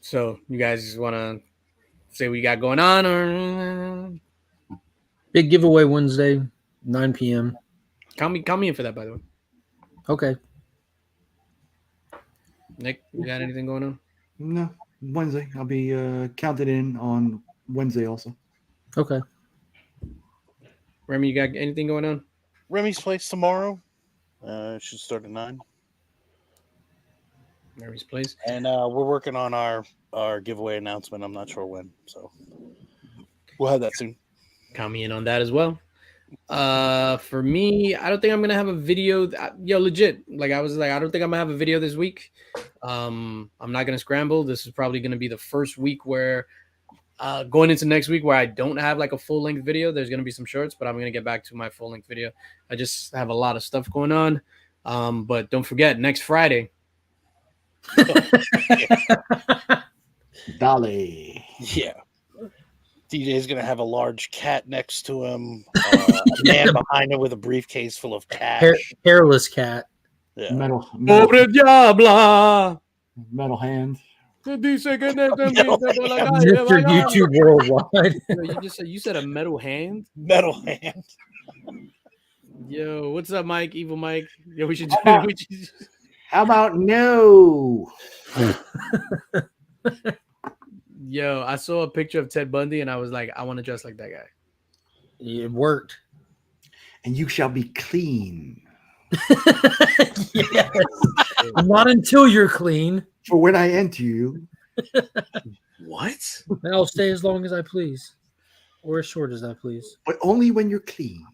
So you guys want to say what you got going on, or Big giveaway Wednesday, 9 p.m. count me in for that, by the way. Okay. Nick, you got anything going on? No, Wednesday. I'll be counted in on Wednesday also. Okay. Remy, you got anything going on? Remy's place tomorrow. Should start at 9. Remy's place. And we're working on our giveaway announcement. I'm not sure when, so we'll have that soon. Count me in on that as well. For me, I don't think I'm gonna have a video. Legit. Like I was like, I don't think I'm gonna have a video this week. I'm not gonna scramble. This is probably gonna be the first week where, going into next week, where I don't have like a full length video. There's gonna be some shorts, but I'm gonna get back to my full length video. I just have a lot of stuff going on. But don't forget, next Friday. Dolly. Yeah. DJ's gonna have a large cat next to him, a man behind him with a briefcase full of cash. Hairless cat. Yeah. Metal Pobre diabla. metal hand. Mr. YouTube Worldwide. You said a metal hand. Metal hand. Yo, what's up, Mike? Evil Mike. Yo, we should. How about no? Yo, I saw a picture of Ted Bundy, and I was like, I want to dress like that guy. It worked. And you shall be clean. Yes. Not until you're clean. For when I enter you. What? Then I'll stay as long as I please. Or as short as I please. But only when you're clean.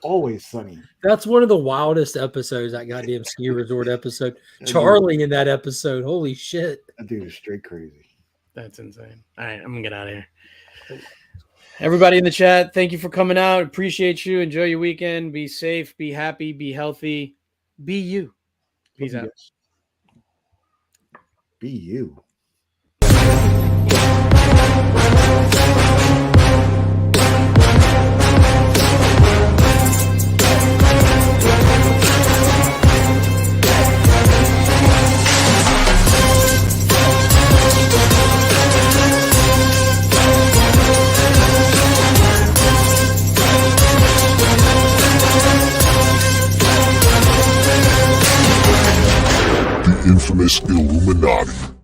Always sunny. That's one of the wildest episodes, that goddamn ski resort episode. Charlie in that episode. Holy shit. That dude is straight crazy. That's insane. All right, I'm gonna get out of here. Everybody in the chat, thank you for coming out. Appreciate you. Enjoy your weekend. Be safe, be happy, be healthy. Be you. Peace out. Be you. The infamous Illuminati.